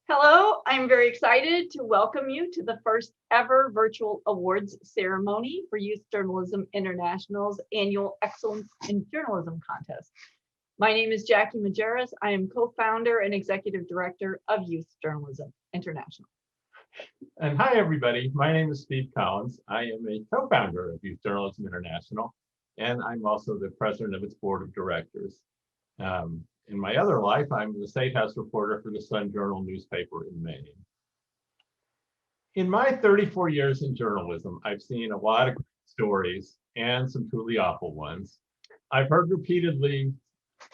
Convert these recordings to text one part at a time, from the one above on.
Hello, I'm very excited to welcome you to the first ever virtual awards ceremony for Youth Journalism International's annual Excellence in Journalism contest. My name is Jackie Majerus. I am co-founder and executive director of Youth Journalism International. And hi, everybody. My name is Steve Collins. I am a co-founder of Youth Journalism International, and I'm also the president of its board of directors. In my other life, I'm the State House reporter for the Sun Journal newspaper in Maine. In my 34 years in journalism, I've seen a lot of great stories and some truly awful ones. I've heard repeatedly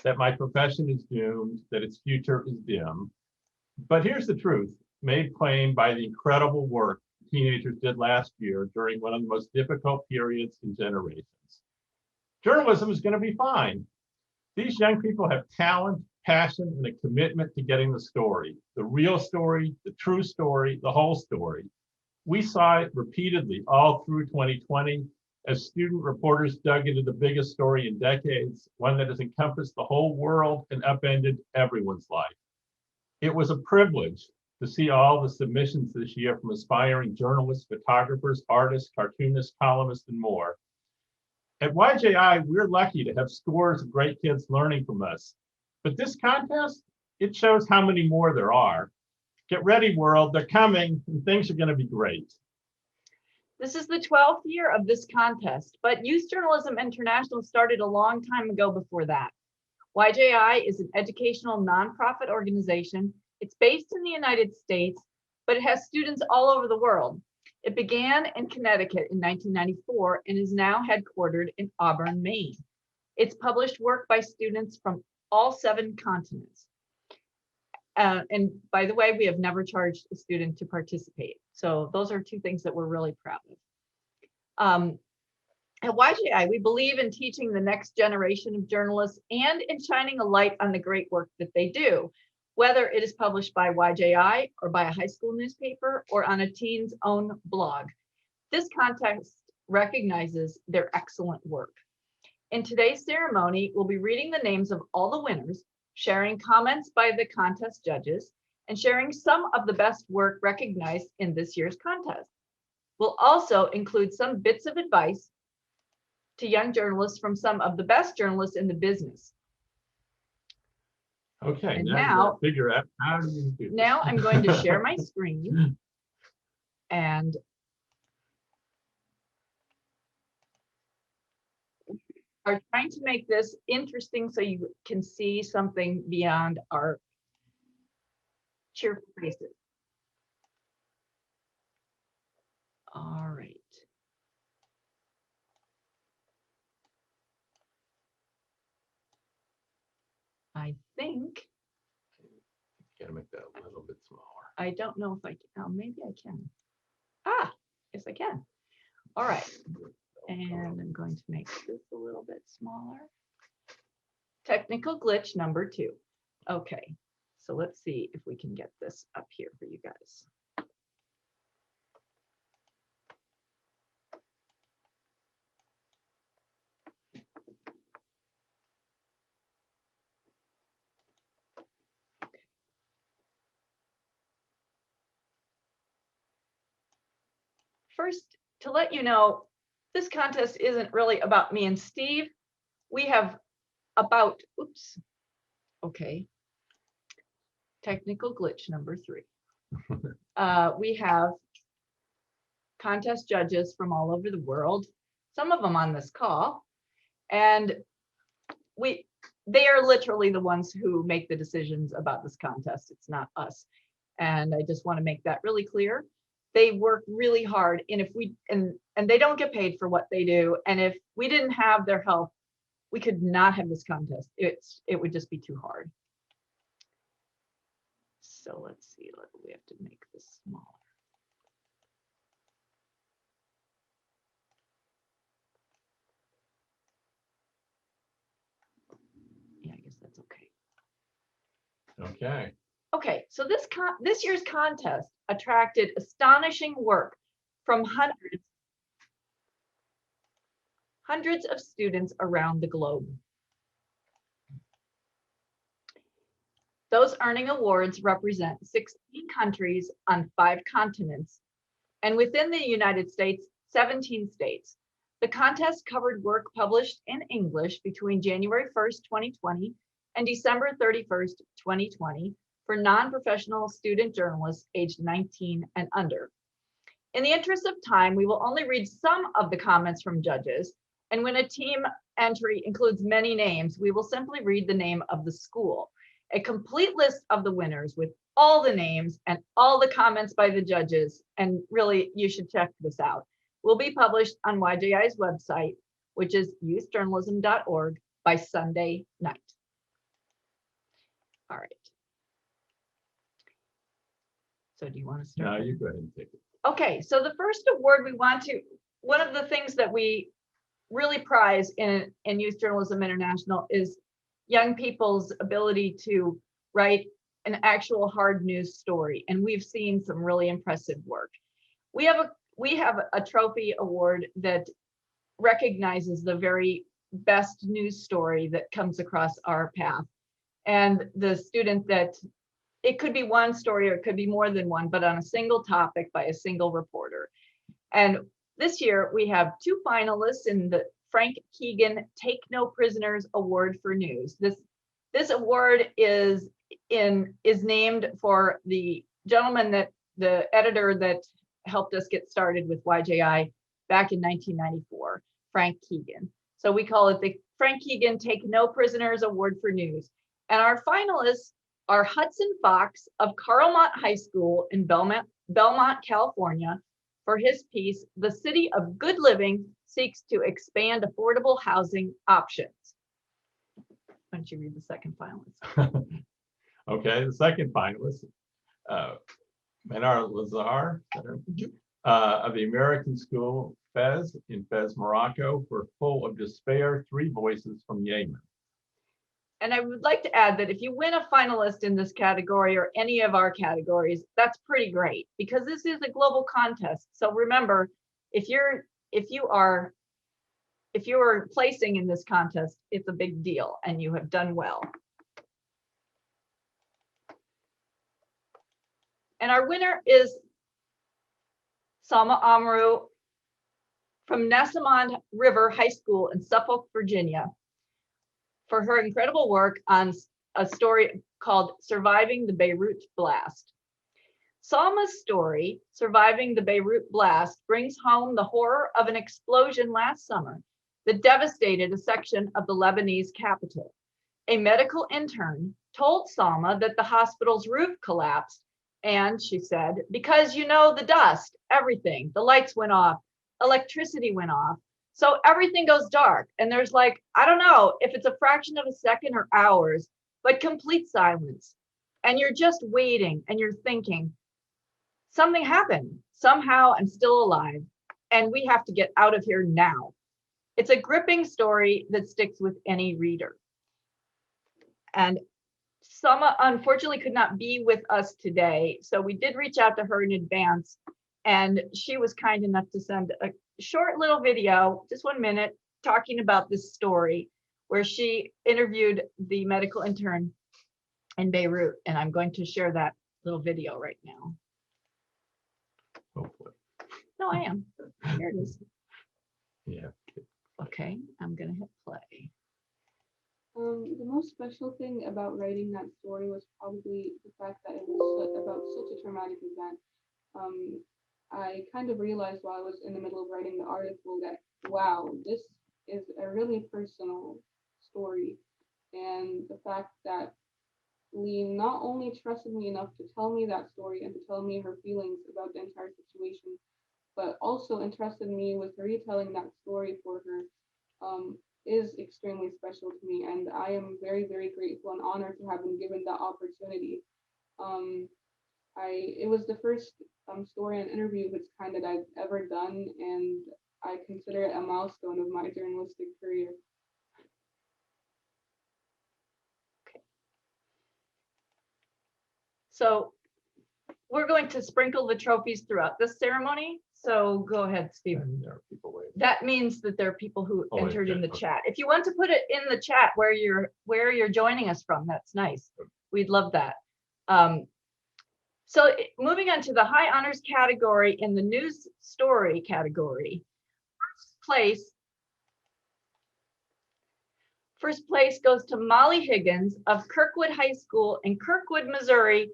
that my profession is doomed, that its future is dim. But here's the truth, made plain by the incredible work teenagers did last year during one of the most difficult periods in generations. Journalism is going to be fine. These young people have talent, passion, and a commitment to getting the story, the real story, the true story, the whole story. We saw it repeatedly all through 2020 as student reporters dug into the biggest story in decades, one that has encompassed the whole world and upended everyone's life. It was a privilege to see all the submissions this year from aspiring journalists, photographers, artists, cartoonists, columnists, and more. At YJI, we're lucky to have scores of great kids learning from us. But this contest, it shows how many more there are. Get ready, world, they're coming, and things are going to be great. This is the 12th year of this contest, but Youth Journalism International started a long time ago before that. YJI is an educational nonprofit organization. It's based in the United States, but it has students all over the world. It began in Connecticut in 1994 and is now headquartered in Auburn, Maine. It's published work by students from all 7 continents. And by the way, we have never charged a student to participate. So those are 2 things that we're really proud of. At YJI, we believe in teaching the next generation of journalists and in shining a light on the great work that they do, whether it is published by YJI or by a high school newspaper or on a teen's own blog. This contest recognizes their excellent work. In today's ceremony, we'll be reading the names of all the winners, sharing comments by the contest judges, and sharing some of the best work recognized in this year's contest. We'll also include some bits of advice to young journalists from some of the best journalists in the business. Okay, And now figure out how do you do this. Now I'm going to share my screen and are trying to make this interesting so you can see something beyond our cheerful faces. All right. I think. Gotta make that a little bit smaller. I don't know if I can. Oh, maybe I can. Ah, yes, I can. All right. And I'm going to make this a little bit smaller. Technical glitch number 2. Okay, so let's see if we can get this up here for you guys. First, to let you know, this contest isn't really about me and Steve. We have about, oops, okay. Technical glitch number 3. We have contest judges from all over the world, some of them on this call, and they are literally the ones who make the decisions about this contest. It's not us. And I just want to make that really clear. They work really hard, and if we and they don't get paid for what they do. And if we didn't have their help, we could not have this contest. It would just be too hard. So let's see, we have to make this smaller. Yeah, I guess that's okay. Okay. Okay, so this year's contest attracted astonishing work from hundreds of students around the globe. Those earning awards represent 16 countries on 5 continents, and within the United States, 17 states. The contest covered work published in English between January 1st, 2020 and December 31st, 2020 for non-professional student journalists aged 19 and under. In the interest of time, we will only read some of the comments from judges, and when a team entry includes many names, we will simply read the name of the school. A complete list of the winners with all the names and all the comments by the judges, and really you should check this out, will be published on YJI's website, which is youthjournalism.org, by Sunday night. All right. So do you want to start? No, you go ahead and take it. Okay, so the first award we want to, one of the things that we really prize in Youth Journalism International is young people's ability to write an actual hard news story. And we've seen some really impressive work. We have a trophy award that recognizes the very best news story that comes across our path. And the student that, it could be one story or it could be more than one, but on a single topic by a single reporter. And this year we have 2 finalists in the Frank Keegan Take No Prisoners Award for News. This award is named for the gentleman that, the editor that helped us get started with YJI back in 1994, Frank Keegan. So we call it the Frank Keegan Take No Prisoners Award for News. And our finalists are Hudson Fox of Carlmont High School in Belmont, California, for his piece, "The City of Good Living Seeks to Expand Affordable Housing Options." Why don't you read the second finalist? Okay, the second finalist, Manar Lazar of the American School Fez in Fez, Morocco, for Full of Despair, 3 Voices from Yemen. And I would like to add that if you win a finalist in this category or any of our categories, that's pretty great because this is a global contest. So remember, if you are placing in this contest, it's a big deal and you have done well. And our winner is Salma Amaru from Nessamond River High School in Suffolk, Virginia, for her incredible work on a story called Surviving the Beirut Blast. Salma's story, Surviving the Beirut Blast, brings home the horror of an explosion last summer that devastated a section of the Lebanese capital. A medical intern told Salma that the hospital's roof collapsed, and she said, because you know the dust, everything, the lights went off, electricity went off. So everything goes dark and there's like, I don't know if it's a fraction of a second or hours, but complete silence. And you're just waiting and you're thinking, something happened. Somehow I'm still alive and we have to get out of here now. It's a gripping story that sticks with any reader. And Salma unfortunately could not be with us today. So we did reach out to her in advance and she was kind enough to send a short little video, just 1 minute, talking about this story where she interviewed the medical intern in Beirut. And I'm going to share that little video right now. Hopefully. No, I am. Here it is. Yeah. Okay, I'm going to hit play. The most special thing about writing that story was probably the fact that it was about such a traumatic event. I kind of realized while I was in the middle of writing the article that, wow, this is a really personal story. And the fact that Lee not only trusted me enough to tell me that story and to tell me her feelings about the entire situation, but also entrusted me with retelling that story for her, is extremely special to me. And I am very, very grateful and honored to have been given that opportunity. It was the first story and interview of its kind that I've ever done, and I consider it a milestone of my journalistic career. Okay. So we're going to sprinkle the trophies throughout this ceremony. So go ahead, Stephen. And there are people waiting. That means that there are people who Oh, entered in the okay. chat. If you want to put it in the chat where you're joining us from, that's nice. We'd love that. So moving on to the high honors category in the news story category. First place goes to Molly Higgins of Kirkwood High School in Kirkwood, Missouri,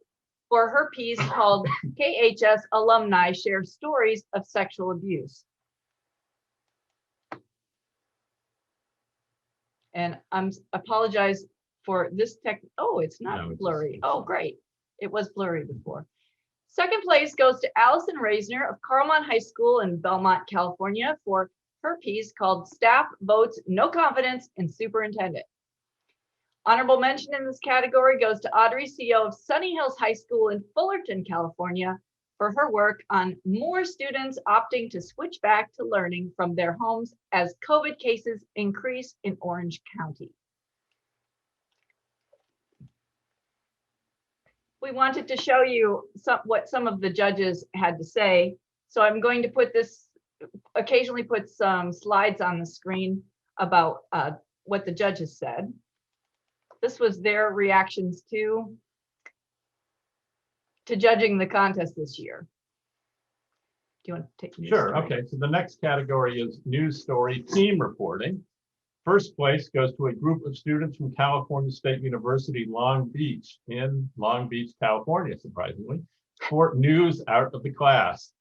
for her piece called KHS Alumni Share Stories of Sexual Abuse. And apologize for this oh, it's not No, blurry. Oh, great. It was blurry before. Second place goes to Allison Reisner of Carlmont High School in Belmont, California, for her piece called Staff Votes No Confidence in Superintendent. Honorable mention in this category goes to Audrey CEO of Sunny Hills High School in Fullerton, California, for her work on more students opting to switch back to learning from their homes as COVID cases increase in Orange County. We wanted to show you what some of the judges had to say. So I'm going to occasionally put some slides on the screen about what the judges said. This was their reactions to judging the contest this year. Do you want to take? Sure. Okay. So the next category is news story team reporting. First place goes to a group of students from California State University, Long Beach, in Long Beach, California, surprisingly, for news out of the class.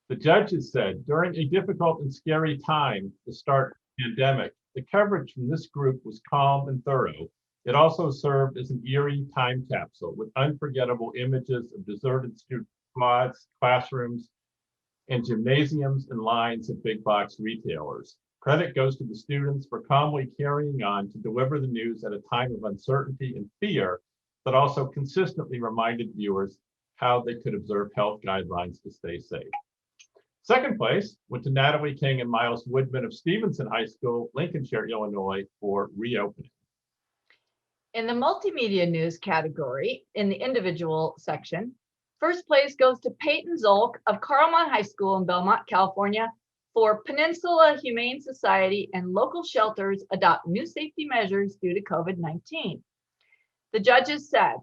The judges said, during a difficult and scary time to start the pandemic, the coverage from this group was calm and thorough. It also served as an eerie time capsule with unforgettable images of deserted student squads, classrooms, and gymnasiums and lines at big box retailers. Credit goes to the students for calmly carrying on to deliver the news at a time of uncertainty and fear, but also consistently reminded viewers how they could observe health guidelines to stay safe. Second place went to Natalie King and Miles Woodman of Stevenson High School, Lincolnshire, Illinois, for reopening. In the multimedia news category, in the individual section, first place goes to Peyton Zolk of Carlmont High School in Belmont, California, for Peninsula Humane Society and local shelters adopt new safety measures due to COVID-19. The judges said,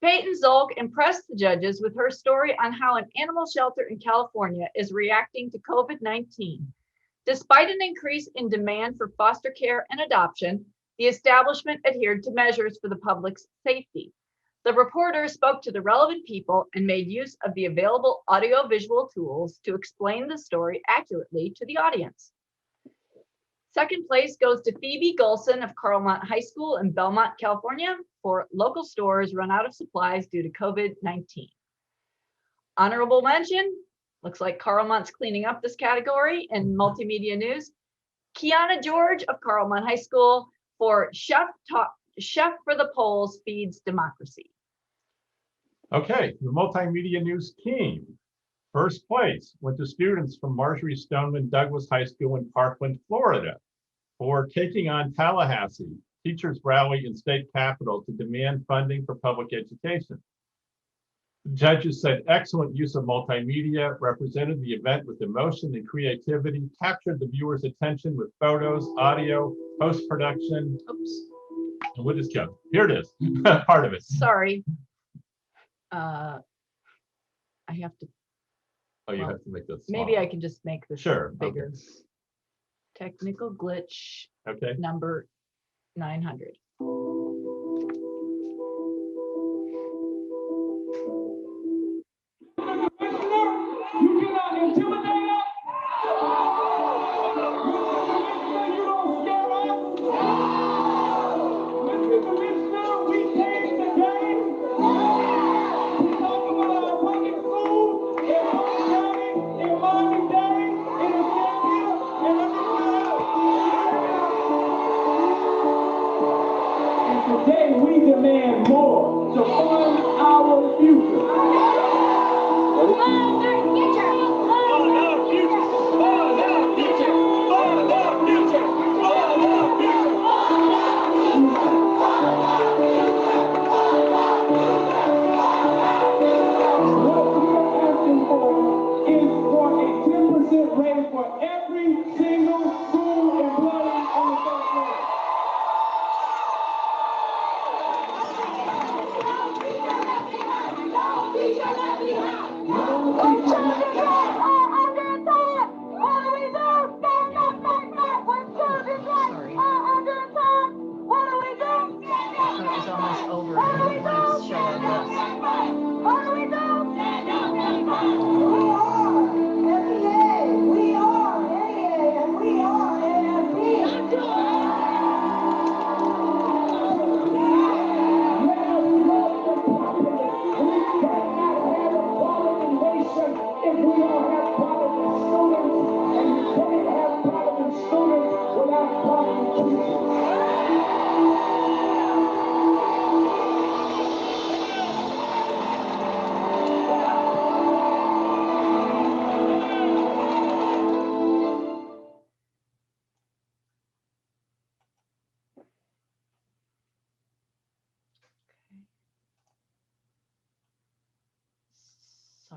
Peyton Zolk impressed the judges with her story on how an animal shelter in California is reacting to COVID-19. Despite an increase in demand for foster care and adoption, the establishment adhered to measures for the public's safety. The reporter spoke to the relevant people and made use of the available audiovisual tools to explain the story accurately to the audience. Second place goes to Phoebe Golson of Carlmont High School in Belmont, California, for local stores run out of supplies due to COVID-19. Honorable mention, looks like Carlmont's cleaning up this category in multimedia news. Kiana George of Carlmont High School for Chef for the Polls Feeds Democracy. Okay, the multimedia news team. First place went to students from Marjorie Stoneman Douglas High School in Parkland, Florida, for taking on Tallahassee. Teachers rally in state capitol to demand funding for public education. The judges said excellent use of multimedia, represented the event with emotion and creativity, captured the viewer's attention with photos, audio, post-production. Oops. And what is Joe? Here it is, part of it. Sorry. I have to. Oh, you well, have to make this maybe smaller. I can just make this Sure, bigger. okay. Technical glitch Okay. number 900. Today we demand more to fund our future. Fund our future. Fund our future. Fund our future. Fund our future. Fund our future. What we are asking for is for a 10%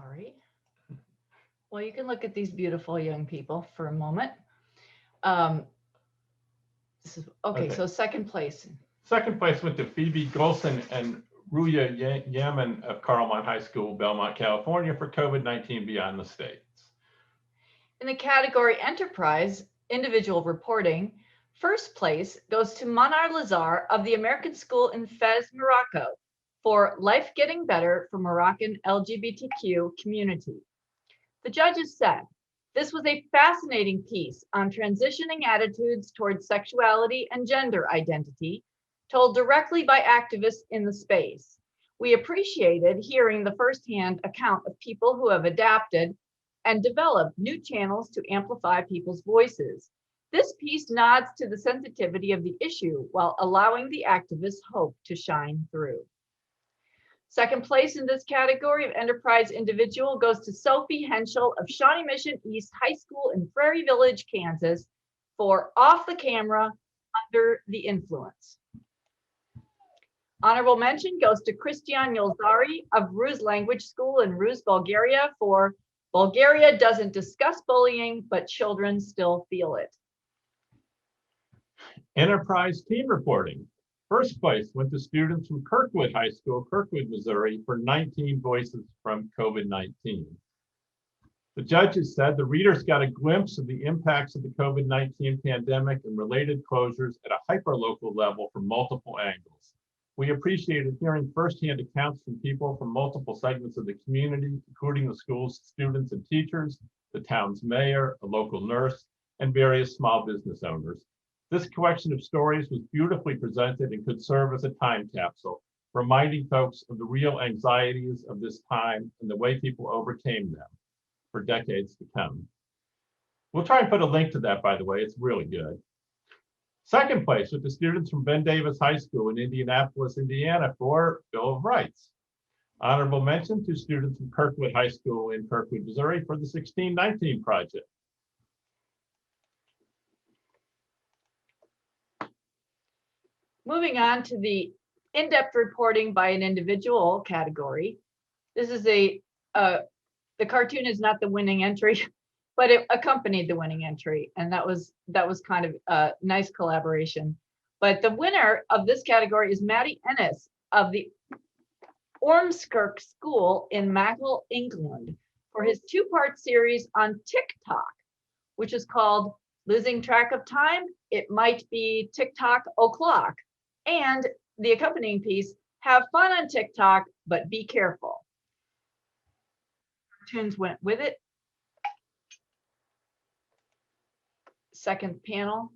Sorry. Well, you can look at these beautiful young people for a moment. Okay, Okay. so second place. Second place went to Phoebe Golson and Ruya Yaman of Carlmont High School, Belmont, California for COVID-19 Beyond the States. In the category Enterprise, Individual Reporting, first place goes to Manar Lazar of the American School in Fez, Morocco for Life Getting Better for Moroccan LGBTQ Community. The judges said, this was a fascinating piece on transitioning attitudes towards sexuality and gender identity, told directly by activists in the space. We appreciated hearing the firsthand account of people who have adapted and developed new channels to amplify people's voices. This piece nods to the sensitivity of the issue while allowing the activists' hope to shine through. Second place in this category of Enterprise Individual goes to Sophie Henschel of Shawnee Mission East High School in Prairie Village, Kansas for Off the Camera, Under the Influence. Honorable mention goes to Christian Yolzari of Ruse Language School in Ruse, Bulgaria for Bulgaria doesn't discuss bullying, but children still feel it. Enterprise Team Reporting. First place went to students from Kirkwood High School, Kirkwood, Missouri for 19 voices from COVID-19. The judges said the readers got a glimpse of the impacts of the COVID-19 pandemic and related closures at a hyperlocal level from multiple angles. We appreciated hearing firsthand accounts from people from multiple segments of the community, including the school's students and teachers, the town's mayor, a local nurse, and various small business owners. This collection of stories was beautifully presented and could serve as a time capsule, reminding folks of the real anxieties of this time and the way people overcame them for decades to come. We'll try and put a link to that, by the way. It's really good. Second place with the students from Ben Davis High School in Indianapolis, Indiana for Bill of Rights. Honorable mention to students from Kirkwood High School in Kirkwood, Missouri for the 1619 project. Moving on to the in-depth reporting by an individual category. This is the cartoon is not the winning entry, but it accompanied the winning entry. And that was kind of a nice collaboration. But the winner of this category is Maddie Ennis of the Ormskirk School in Mackle, England for his two-part series on TikTok, which is called Losing Track of Time. It might be TikTok o'clock. And the accompanying piece, have fun on TikTok, but be careful. Cartoons went with it. Second panel.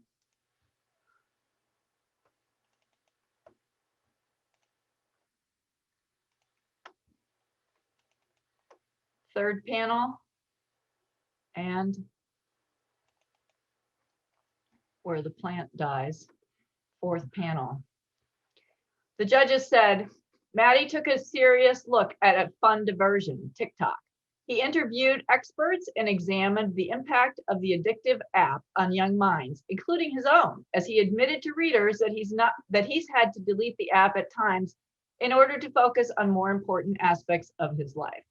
Third panel. And where the plant dies. Fourth panel. The judges said, Maddie took a serious look at a fun diversion, TikTok. He interviewed experts and examined the impact of the addictive app on young minds, including his own, as he admitted to readers that he's had to delete the app at times in order to focus on more important aspects of his life.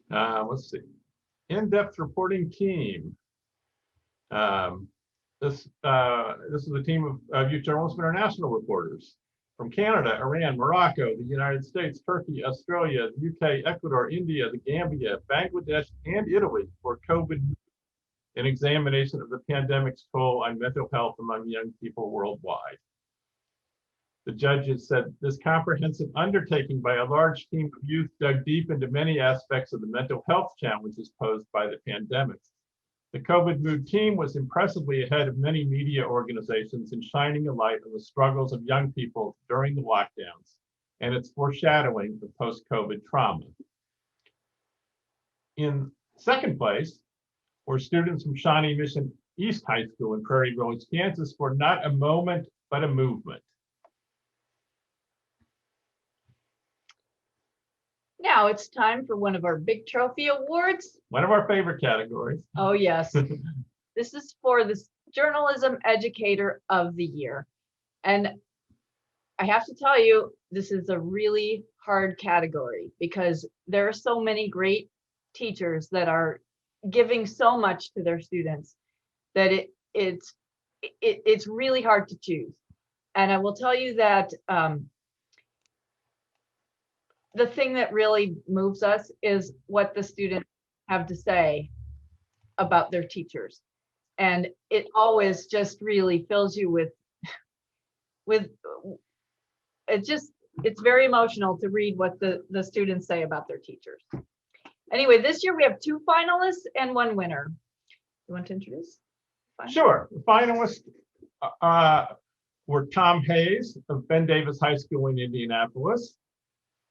Let's see. In-depth reporting team. This is a team of Youth Journalism International reporters from Canada, Iran, Morocco, the United States, Turkey, Australia, the UK, Ecuador, India, the Gambia, Bangladesh, and Italy for COVID, an examination of the pandemic's toll on mental health among young people worldwide. The judges said this comprehensive undertaking by a large team of youth dug deep into many aspects of the mental health challenges posed by the pandemic. The COVID Mood team was impressively ahead of many media organizations in shining a light on the struggles of young people during the lockdowns and its foreshadowing of post-COVID trauma. In second place were students from Shawnee Mission East High School in Prairie Village, Kansas for Not a Moment, but a Movement. Now it's time for one of our big trophy awards. One of our favorite categories. Oh, yes. This is for the Journalism Educator of the Year. And I have to tell you, this is a really hard category because there are so many great teachers that are giving so much to their students that it's really hard to choose. And I will tell you that the thing that really moves us is what the students have to say about their teachers. And it always just really fills you with it's very emotional to read what the students say about their teachers. Anyway, this year we have 2 finalists and 1 winner. You want to introduce? Sure. The finalists were Tom Hayes of Ben Davis High School in Indianapolis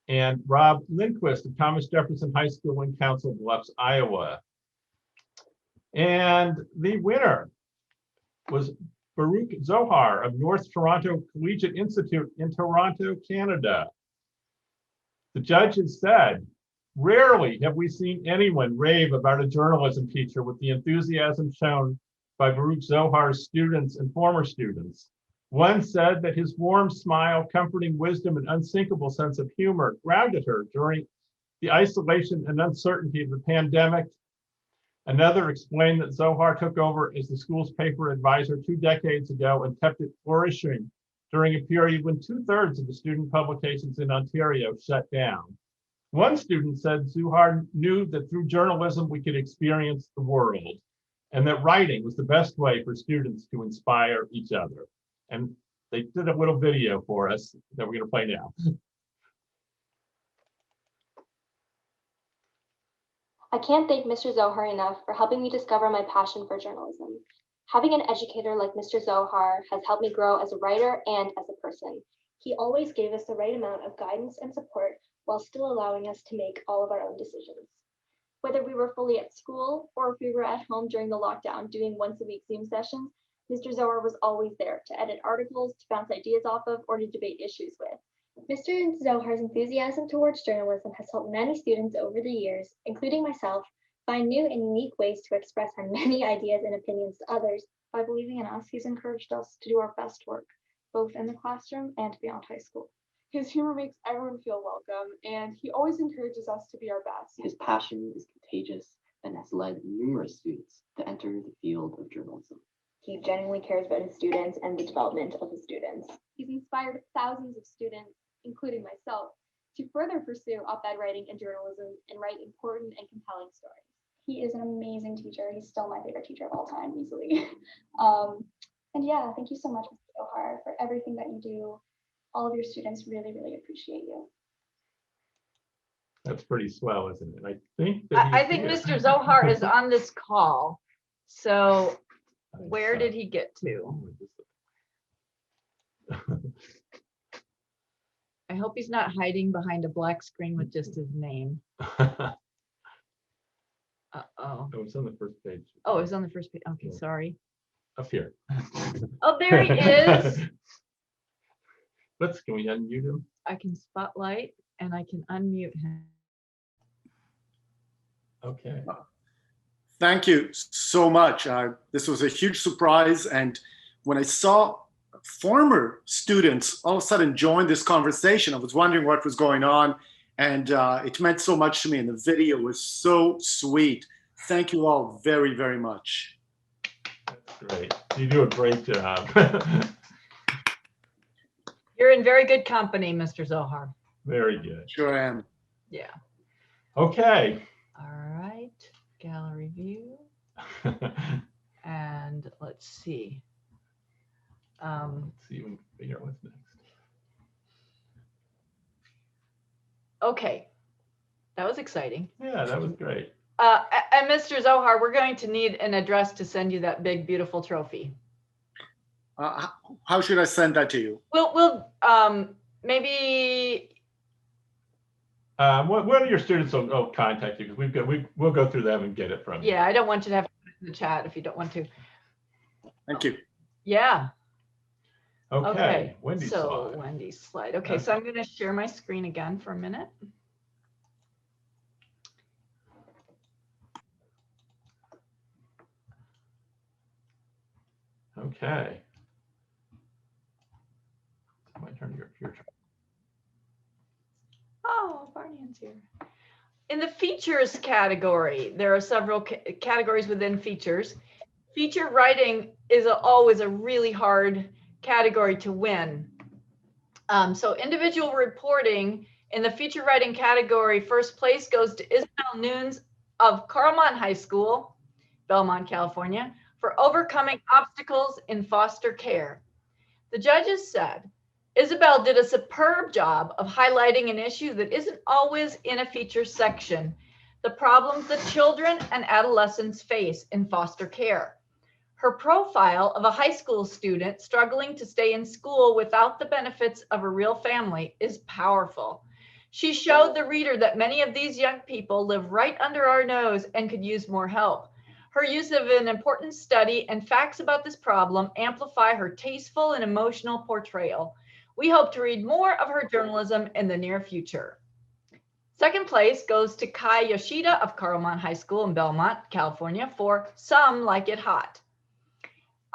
and Rob Lindquist of Thomas Jefferson High School in Council Bluffs, Iowa. And the winner was Baruch Zohar of North Toronto Collegiate Institute in Toronto, Canada. The judges said, rarely have we seen anyone rave about a journalism teacher with the enthusiasm shown by Baruch Zohar's students and former students. One said that his warm smile, comforting wisdom, and unsinkable sense of humor grounded her during the isolation and uncertainty of the pandemic. Another explained that Zohar took over as the school's paper advisor 2 decades ago and kept it flourishing during a period when 2/3 of the student publications in Ontario shut down. One student said Zohar knew that through journalism we could experience the world and that writing was the best way for students to inspire each other. And they did a little video for us that we're going to play now. I can't thank Mr. Zohar enough for helping me discover my passion for journalism. Having an educator like Mr. Zohar has helped me grow as a writer and as a person. He always gave us the right amount of guidance and support while still allowing us to make all of our own decisions. Whether we were fully at school or if we were at home during the lockdown doing once-a-week Zoom sessions, Mr. Zohar was always there to edit articles, to bounce ideas off of, or to debate issues with. Mr. Zohar's enthusiasm towards journalism has helped many students over the years, including myself, find new and unique ways to express our many ideas and opinions to others. By believing in us, he's encouraged us to do our best work, both in the classroom and beyond high school. His humor makes everyone feel welcome, and he always encourages us to be our best. His passion is contagious and has led numerous students to enter the field of journalism. He genuinely cares about his students and the development of his students. He's inspired thousands of students, including myself, to further pursue op-ed writing and journalism and write important and compelling stories. He is an amazing teacher. He's still my favorite teacher of all time, easily. And yeah, thank you so much, Mr. Zohar, for everything that you do. All of your students really, really appreciate you. That's pretty swell, isn't it? I think Mr. Zohar is on this call. So where did he get to? I hope he's not hiding behind a black screen with just his name. Uh-oh. Oh, it's on the first page. Oh, it's on the first page. Okay, sorry. Up here. Oh, there he is. Can we unmute him? I can spotlight and I can unmute him. Okay. Thank you so much. This was a huge surprise. And when I saw former students all of a sudden join this conversation, I was wondering what was going on. And it meant so much to me. And the video was so sweet. Thank you all very, very much. That's great. You do a great job. You're in very good company, Mr. Zohar. Very good. Sure am. Yeah. Okay. All right. Gallery view. And let's see. Let's see if we can figure out what's next. Okay. That was exciting. Yeah, that was great. And Mr. Zohar, we're going to need an address to send you that big, beautiful trophy. How should I send that to you? We'll maybe. One of your students will contact you because we'll go through them and get it from you. Yeah, I don't want you to have to put it in the chat if you don't want to. Thank you. Yeah. Okay. Wendy's so slide. Wendy's slide. Okay, so I'm going to share my screen again for a minute. Okay. My turn to questions here. In the features category, there are several categories within features. Feature writing is always a really hard category to win. So individual reporting in the feature writing category, first place goes to Isabel Nunes of Carlmont High School, Belmont, California, for overcoming obstacles in foster care. The judges said, Isabel did a superb job of highlighting an issue that isn't always in a feature section, the problems that children and adolescents face in foster care. Her profile of a high school student struggling to stay in school without the benefits of a real family is powerful. She showed the reader that many of these young people live right under our nose and could use more help. Her use of an important study and facts about this problem amplify her tasteful and emotional portrayal. We hope to read more of her journalism in the near future. Second place goes to Kai Yoshida of Carlmont High School in Belmont, California for Some Like It Hot.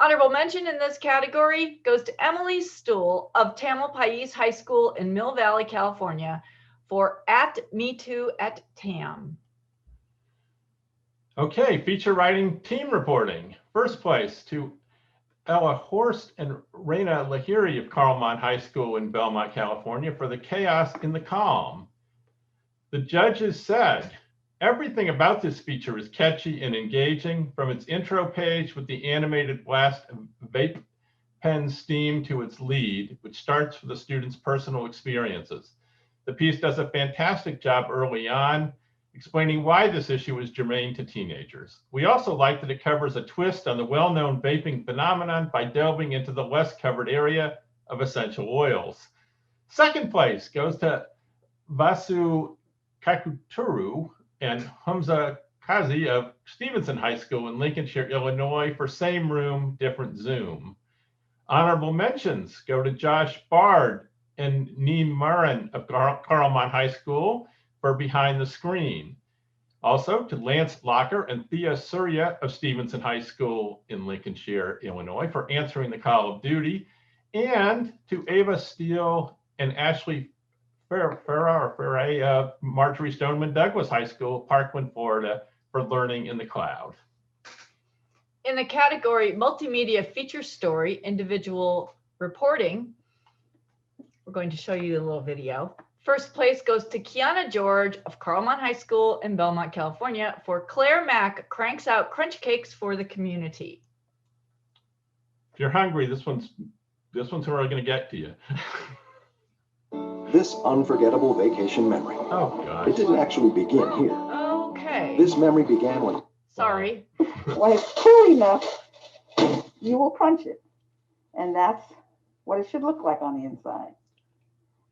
Honorable mention in this category goes to Emily Stool of Tamalpais High School in Mill Valley, California for At Me Too at Tam. Okay, feature writing team reporting. First place to Ella Horst and Raina Lahiri of Carlmont High School in Belmont, California for The Chaos in the Calm. The judges said, everything about this feature is catchy and engaging, from its intro page with the animated blast of vape pen steam to its lead, which starts with the students' personal experiences. The piece does a fantastic job early on, explaining why this issue is germane to teenagers. We also like that it covers a twist on the well-known vaping phenomenon by delving into the less covered area of essential oils. Second place goes to Vasu Kakuturu and Hamza Kazi of Stevenson High School in Lincolnshire, Illinois for Same Room, Different Zoom. Honorable mentions go to Josh Bard and Neem Marin of Carlmont High School for Behind the Screen. Also to Lance Locker and Thea Surya of Stevenson High School in Lincolnshire, Illinois for Answering the Call of Duty, and to Ava Steele and Ashley Ferrari of Marjorie Stoneman Douglas High School, Parkland, Florida for Learning in the Cloud. In the category Multimedia Feature Story, Individual Reporting, we're going to show you a little video. First place goes to Kiana George of Carlmont High School in Belmont, California for Claire Mack Cranks Out Crunch Cakes for the Community. If you're hungry, this one's really going to get to you. This unforgettable vacation memory. Oh, gosh. It didn't actually begin here. Okay. This memory began when... Sorry. When it's cool enough, you will crunch it. And that's what it should look like on the inside.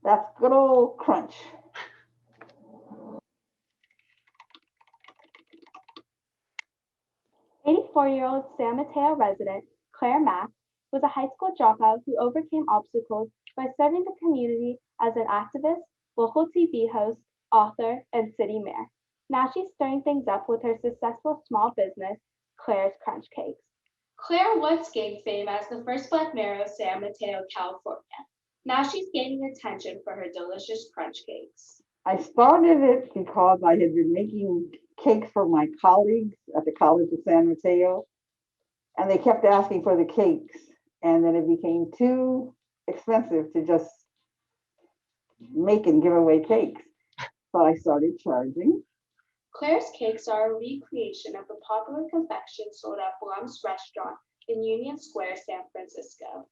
That's good old crunch. "84-year-old San Mateo resident Claire Mack was a high school dropout who overcame obstacles by serving the community as an activist, local TV host, author, and city mayor. Now she's stirring things up with her successful small business, Claire's Crunch Cakes. Claire once gained fame as the first Black mayor of San Mateo, California. Now she's gaining attention for her delicious crunch cakes. I started it because I had been making cakes for my colleagues at the College of San Mateo, and they kept asking for the cakes, and then it became too expensive to just make and give away cakes. So I started charging. Claire's cakes are a recreation of the popular confection sold at Blum's restaurant in Union Square, San Francisco.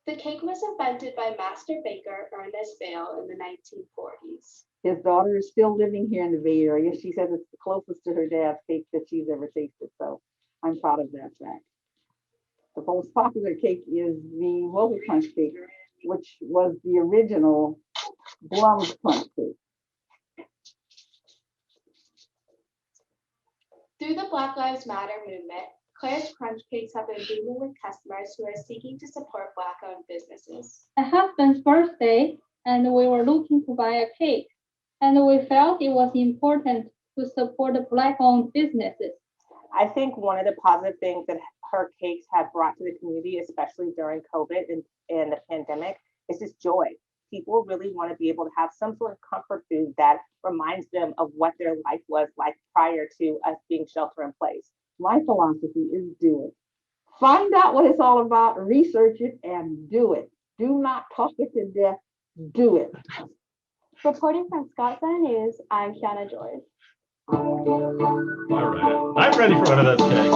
The cake was invented by master baker Ernest Bale in the 1940s. His daughter is still living here in the Bay Area. She says it's the closest to her dad's cake that she's ever tasted, so I'm proud of that fact. The most popular cake is the Mobile Crunch Cake, which was the original Blum's Crunch Cake. Through the Black Lives Matter movement, Claire's Crunch Cakes have been booming with customers who are seeking to support Black-owned businesses. My husband's birthday, and we were looking to buy a cake, and we felt it was important to support the Black-owned businesses. I think one of the positive things that her cakes have brought to the community, especially during COVID and the pandemic, is just joy. people really want to be able to have some sort of comfort food that reminds them of what their life was like prior to us being shelter in place. My philosophy is do it. Find out what it's all about, research it, and do it. Do not talk it to death, do it. Reporting from Scottsdale News, I'm Kiana George. All right, I'm ready for one of those cakes.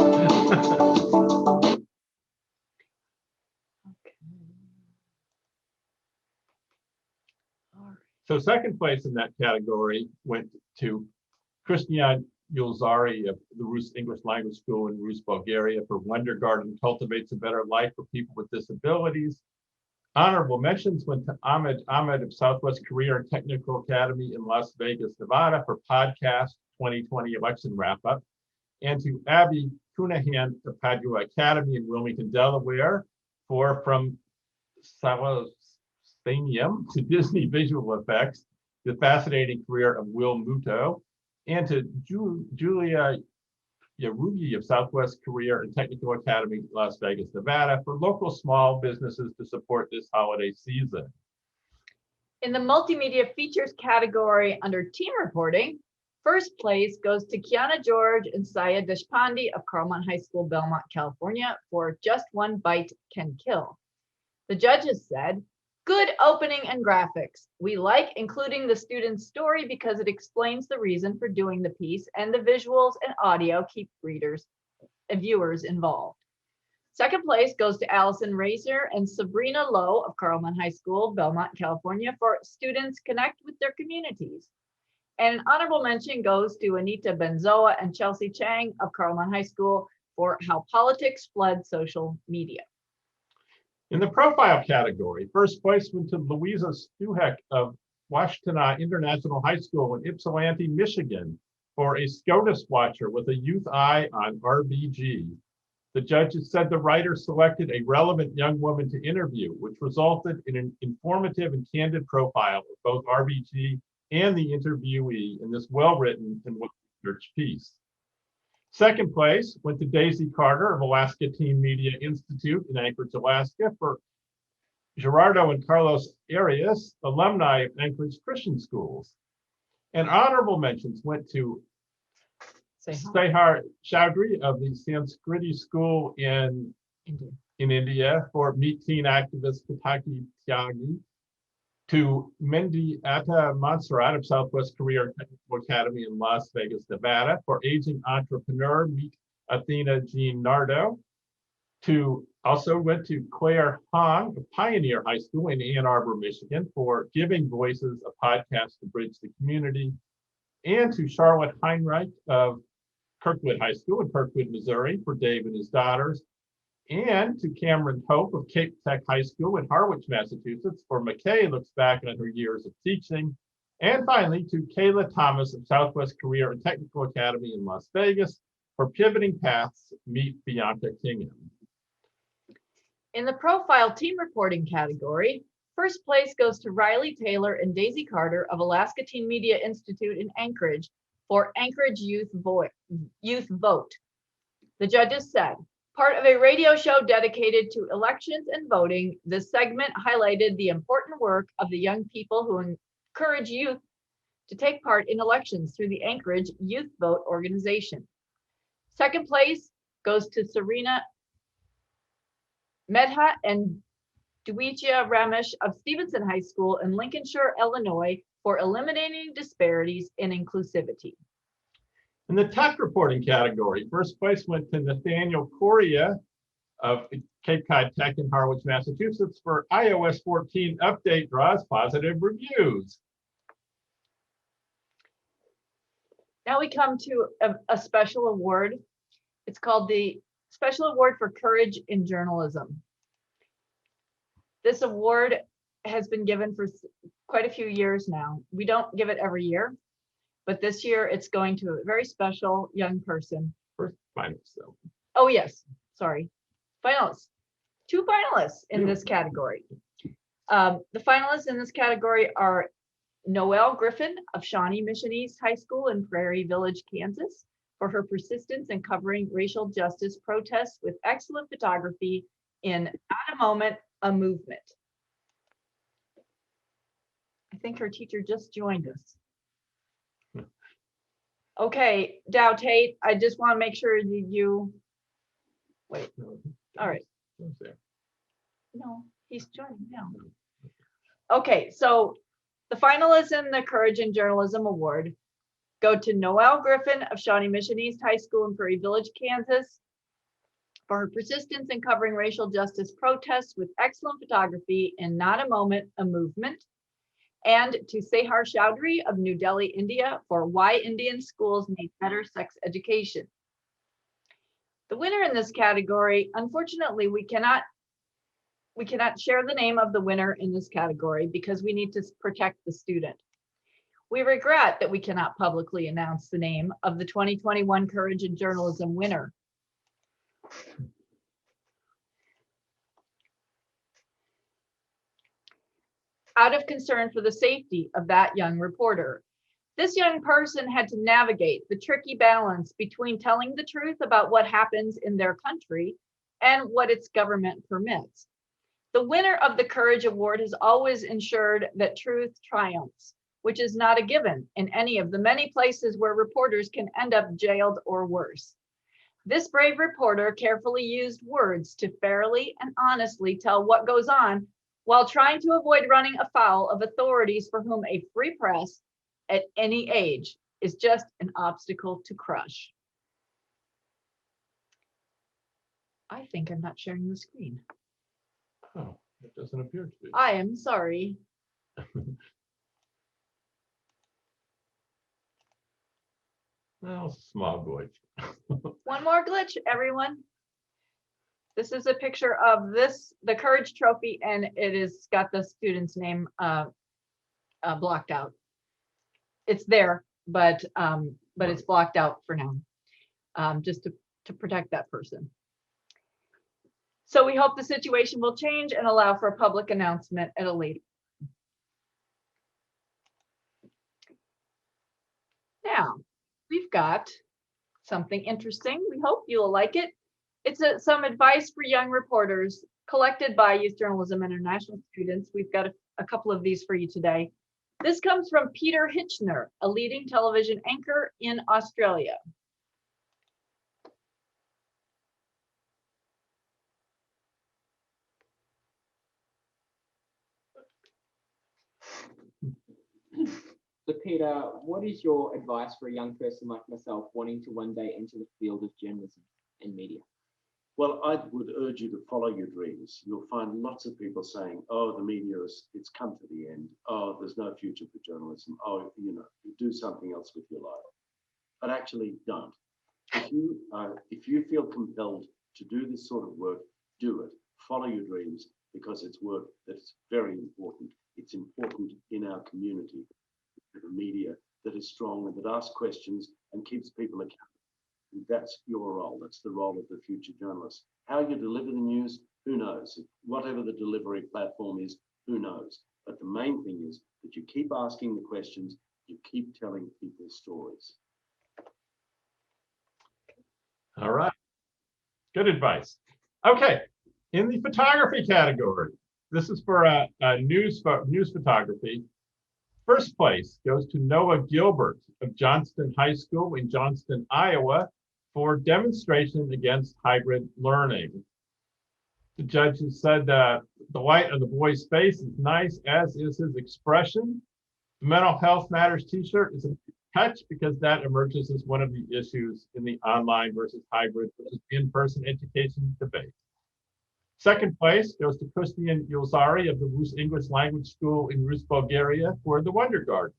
So second place in that category went to Christian Yulzari of the Rus English Language School in Rus, Bulgaria for Wonder Garden Cultivates a Better Life for People with Disabilities. Honorable mentions went to Ahmed of Southwest Career and Technical Academy in Las Vegas, Nevada for Podcast 2020 Election Wrap-Up, and to Abby Cunahan of Padua Academy in Wilmington, Delaware for From Cevallos to Disney Visual Effects, the fascinating career of Will Muto, and to Julia Yarugi of Southwest Career and Technical Academy, Las Vegas, Nevada, for local small businesses to support this holiday season. In the multimedia features category under team reporting, first place goes to Kiana George and Saya Deshpande of Carlmont High School, Belmont, California for Just One Bite Can Kill. The judges said, good opening and graphics. We like including the student's story because it explains the reason for doing the piece, and the visuals and audio keep readers and viewers involved. Second place goes to Allison Razor and Sabrina Lowe of Carlman High School, Belmont, California for Students Connect with Their Communities. And an honorable mention goes to Anita Benzoa and Chelsea Chang of Carlman High School for How Politics Flood Social Media. In the profile category, first place went to Louisa Stuhek of Washtenaw International High School in Ypsilanti, Michigan for a SCOTUS watcher with a youth eye on RBG. The judges said the writer selected a relevant young woman to interview, which resulted in an informative and candid profile of both RBG and the interviewee in this well-written and well-researched piece. Second place went to Daisy Carter of Alaska Teen Media Institute in Anchorage, Alaska for Gerardo and Carlos Arias, alumni of Anchorage Christian Schools. And honorable mentions went to Sehar Chowdhury of the Sanskriti School in India for Meet Teen Activist Pataki Tyagi, to Mendi Atta Montserrat of Southwest Career and Technical Academy in Las Vegas, Nevada for Aging Entrepreneur, Meet Athena Jean Nardo, also went to Claire Hong of Pioneer High School in Ann Arbor, Michigan for Giving Voices, a podcast to bridge the community, and to Charlotte Heinrich of Kirkwood High School in Kirkwood, Missouri for Dave and his daughters, and to Cameron Hope of Cape Tech High School in Harwich, Massachusetts for McKay looks back on her years of teaching, and finally to Kayla Thomas of Southwest Career and Technical Academy in Las Vegas for Pivoting Paths, Meet Bianca Kingham. In the profile team reporting category, first place goes to Riley Taylor and Daisy Carter of Alaska Teen Media Institute in Anchorage for Anchorage Youth Vote. The judges said, part of a radio show dedicated to elections and voting, this segment highlighted the important work of the young people who encourage youth to take part in elections through the Anchorage Youth Vote organization. Second place goes to Serena Medha and Dwijia Ramesh of Stevenson High School in Lincolnshire, Illinois for eliminating disparities in inclusivity. In the tech reporting category, first place went to Nathaniel Correa of Cape Cod Tech in Harwich, Massachusetts for iOS 14 update draws positive reviews. Now we come to a special award. It's called the Special Award for Courage in Journalism. This award has been given for quite a few years now. We don't give it every year, but this year it's going to a very special young person. First finalists, though. Oh, yes. Sorry. Finalists. 2 finalists in this category. The finalists in this category are Noelle Griffin of Shawnee Mission East High School in Prairie Village, Kansas, for her persistence in covering racial justice protests with excellent photography in Not a Moment, a Movement. think her teacher just joined us. Okay, Dow Tate, I just want to make sure you wait. All right. No, he's joining now. Okay, so the finalists in the Courage in Journalism Award go to Noelle Griffin of Shawnee Mission East High School in Prairie Village, Kansas, for her persistence in covering racial justice protests with excellent photography in Not a Moment, a Movement, and to Sehar Chowdhury of New Delhi, India, for Why Indian Schools Need Better Sex Education. The winner in this category, unfortunately, we cannot share the name of the winner in this category because we need to protect the student. We regret that we cannot publicly announce the name of the 2021 Courage in Journalism winner. Out of concern for the safety of that young reporter, this young person had to navigate the tricky balance between telling the truth about what happens in their country and what its government permits. The winner of the Courage Award has always ensured that truth triumphs, which is not a given in any of the many places where reporters can end up jailed or worse. This brave reporter carefully used words to fairly and honestly tell what goes on while trying to avoid running afoul of authorities for whom a free press at any age is just an obstacle to crush. I think I'm not sharing the screen. Oh, it doesn't appear to be. I am sorry. Well, small glitch. One more glitch, everyone. This is a picture of the Courage Trophy, and it is got the student's name blocked out. It's there, but it's blocked out for now, just to protect that person. So we hope the situation will change and allow for a public announcement at a later. Now, we've got something interesting. We hope you'll like it. It's some advice for young reporters collected by Youth Journalism International students. We've got a couple of these for you today. This comes from Peter Hitchner, a leading television anchor in Australia. So Peter, what is your advice for a young person like myself wanting to one day enter the field of journalism and media? Well, I would urge you to follow your dreams. You'll find lots of people saying, oh, the media it's come to the end. Oh, there's no future for journalism. Oh, you do something else with your life. But actually don't. If you feel compelled to do this sort of work, do it. Follow your dreams because it's work that's very important. It's important in our community, the media that is strong and that asks questions and keeps people accountable. That's your role. That's the role of the future journalist. How you deliver the news, who knows? Whatever the delivery platform is, who knows? But the main thing is that you keep asking the questions, you keep telling people stories. All right. Good advice. Okay. In the photography category, this is for news photography. First place goes to Noah Gilbert of Johnston High School in Johnston, Iowa, for demonstration against hybrid learning. The judges said the light of the boy's face is nice, as is his expression. The Mental Health Matters t-shirt is a touch because that emerges as one of the issues in the online versus hybrid versus in-person education debate. Second place goes to Christian Yulzari of the Rus English Language School in Rus, Bulgaria for the Wonder Garden.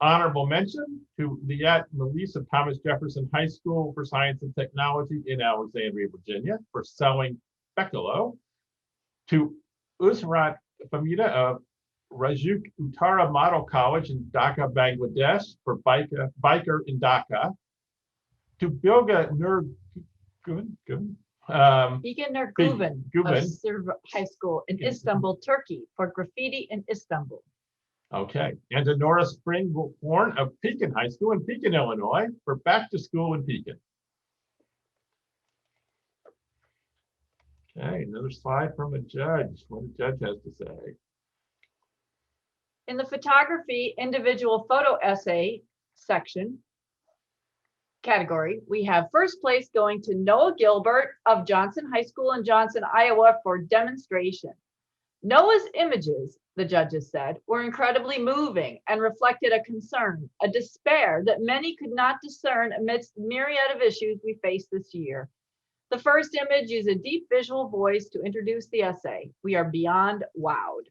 Honorable mention to Liat Melise of Thomas Jefferson High School for Science and Technology in Alexandria, Virginia for selling Beccalo. To Usrat Famida of Rajuk Uttara Model College in Dhaka, Bangladesh for biker in Dhaka. To Bilga Nurgun, Keegan Nurguven of Sirve High School in Istanbul, Turkey for graffiti in Istanbul. Okay, and to Nora Springborn of Pekin High School in Pekin, Illinois for back to school in Pekin. Okay, another slide from a judge. What a judge has to say. In the photography individual photo essay section category, we have first place going to Noah Gilbert of Johnson High School in Johnson, Iowa for demonstration. Noah's images, the judges said, were incredibly moving and reflected a concern, a despair that many could not discern amidst the myriad of issues we face this year. The first image used a deep visual voice to introduce the essay. We are beyond wowed.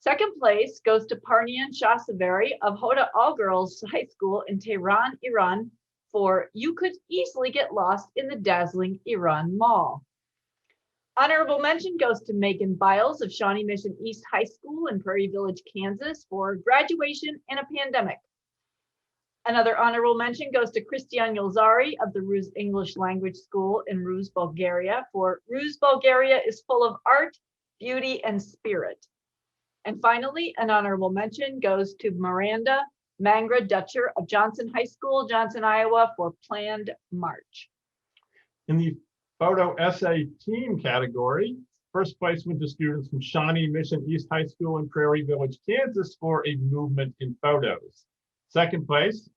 Second place goes to Parnian Shahsavari of Hoda All Girls High School in Tehran, Iran for You Could Easily Get Lost in the Dazzling Iran Mall. Honorable mention goes to Megan Biles of Shawnee Mission East High School in Prairie Village, Kansas for Graduation in a Pandemic. Another honorable mention goes to Christian Yolzari of the Ruse English Language School in Ruse, Bulgaria for Ruse, Bulgaria is full of art, beauty, and spirit. And finally, an honorable mention goes to Miranda Mangra Dutcher of Johnson High School, Johnson, Iowa for Planned March. In the photo essay team category, first place went to students from Shawnee Mission East High School in Prairie Village, Kansas for A Movement in Photos. Second place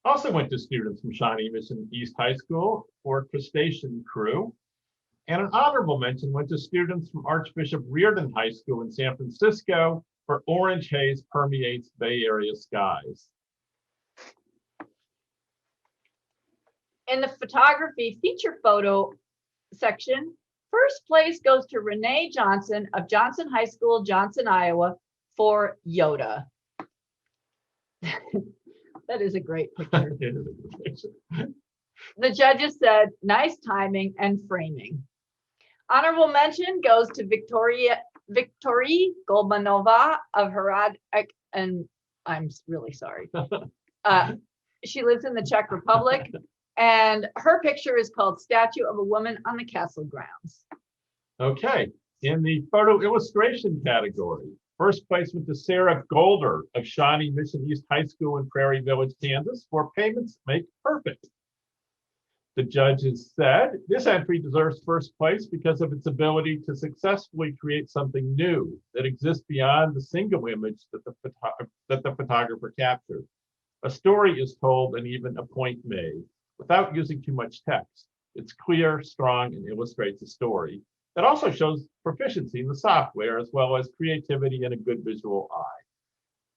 also went to students from Shawnee Mission East High School for Crustacean Crew. And an honorable mention went to students from Archbishop Reardon High School in San Francisco for Orange Haze Permeates Bay Area Skies. In the photography feature photo section, first place goes to Renee Johnson of Johnson High School, Johnson, Iowa for Yoda. That is a great picture. It is a good picture. The judges said, nice timing and framing. Honorable mention goes to Victoria Golbanova of Hrad, and I'm really sorry. She lives in the Czech Republic, and her picture is called Statue of a Woman on the Castle Grounds. Okay, in the photo illustration category, first place went to Sarah Golder of Shawnee Mission East High School in Prairie Village, Kansas for Payments Make Perfect. The judges said this entry deserves first place because of its ability to successfully create something new that exists beyond the single image that the photographer captured. A story is told and even a point made without using too much text. It's clear, strong, and illustrates a story. It also shows proficiency in the software as well as creativity and a good visual eye.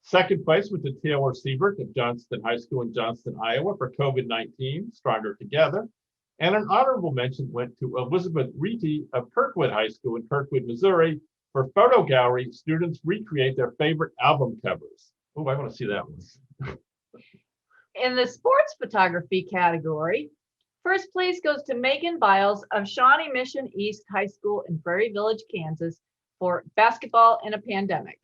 Second place went to Taylor Siebert of Johnston High School in Johnston, Iowa for COVID-19, Stronger Together. And an honorable mention went to Elizabeth Reedy of Kirkwood High School in Kirkwood, Missouri for Photo Gallery. Students recreate their favorite album covers. Oh, I want to see that one. In the sports photography category, first place goes to Megan Biles of Shawnee Mission East High School in Prairie Village, Kansas for Basketball in a Pandemic.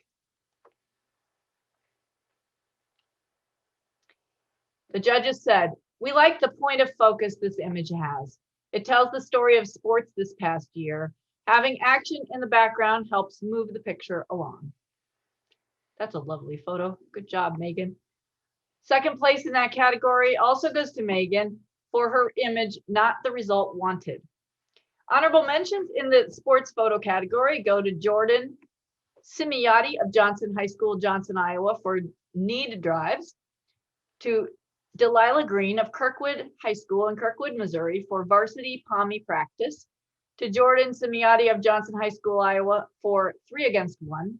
The judges said, we like the point of focus this image has. It tells the story of sports this past year. Having action in the background helps move the picture along. That's a lovely photo. Good job, Megan. Second place in that category also goes to Megan for her image, Not the Result Wanted. Honorable mentions in the sports photo category go to Jordan Simiati of Johnson High School, Johnson, Iowa for Need Drives, to Delilah Green of Kirkwood High School in Kirkwood, Missouri for Varsity Pommy Practice, to Jordan Simiati of Johnson High School, Iowa for 3 Against 1,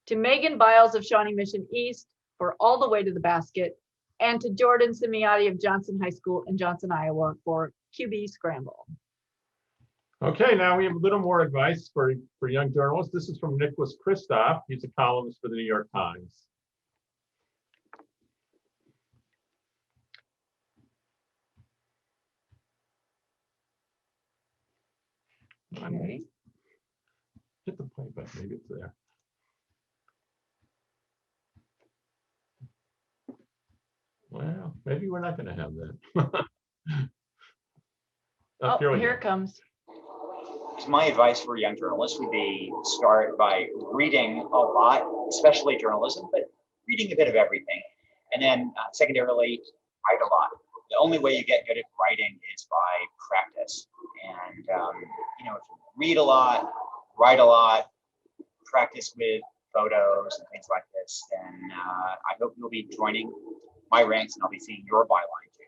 to Megan Biles of Shawnee Mission East for All the Way to the Basket, and to Jordan Simiati of Johnson High School in Johnson, Iowa for QB Scramble. Okay, now we have a little more advice for young journalists. This is from Nicholas Kristof. He's a columnist for the New York Times. Okay. Hit the play button, maybe it's there. Well, maybe we're not going to have that. Oh, here it comes. So my advice for young journalists would be start by reading a lot, especially journalism, but reading a bit of everything. And then secondarily, write a lot. The only way you get good at writing is by practice. And, if you read a lot, write a lot, practice with photos and things like this, then I hope you'll be joining my ranks and I'll be seeing your byline too.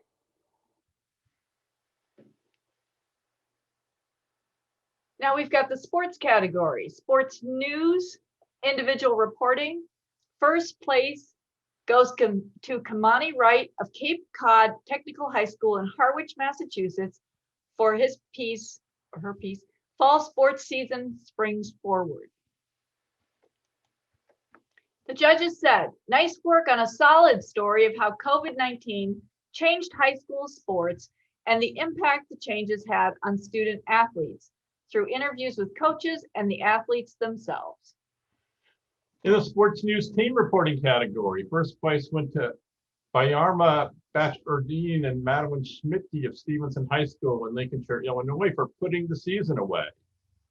Now we've got the sports category, sports news, individual reporting. First place goes to Kamani Wright of Cape Cod Technical High School in Harwich, Massachusetts for his piece, or her piece, Fall Sports Season Springs Forward. The judges said, nice work on a solid story of how COVID-19 changed high school sports and the impact the changes had on student athletes through interviews with coaches and the athletes themselves. In the sports news team reporting category, first place went to Bayarma Bach-Erdine and Madeline Schmitty of Stevenson High School in Lincolnshire, Illinois, for putting the season away.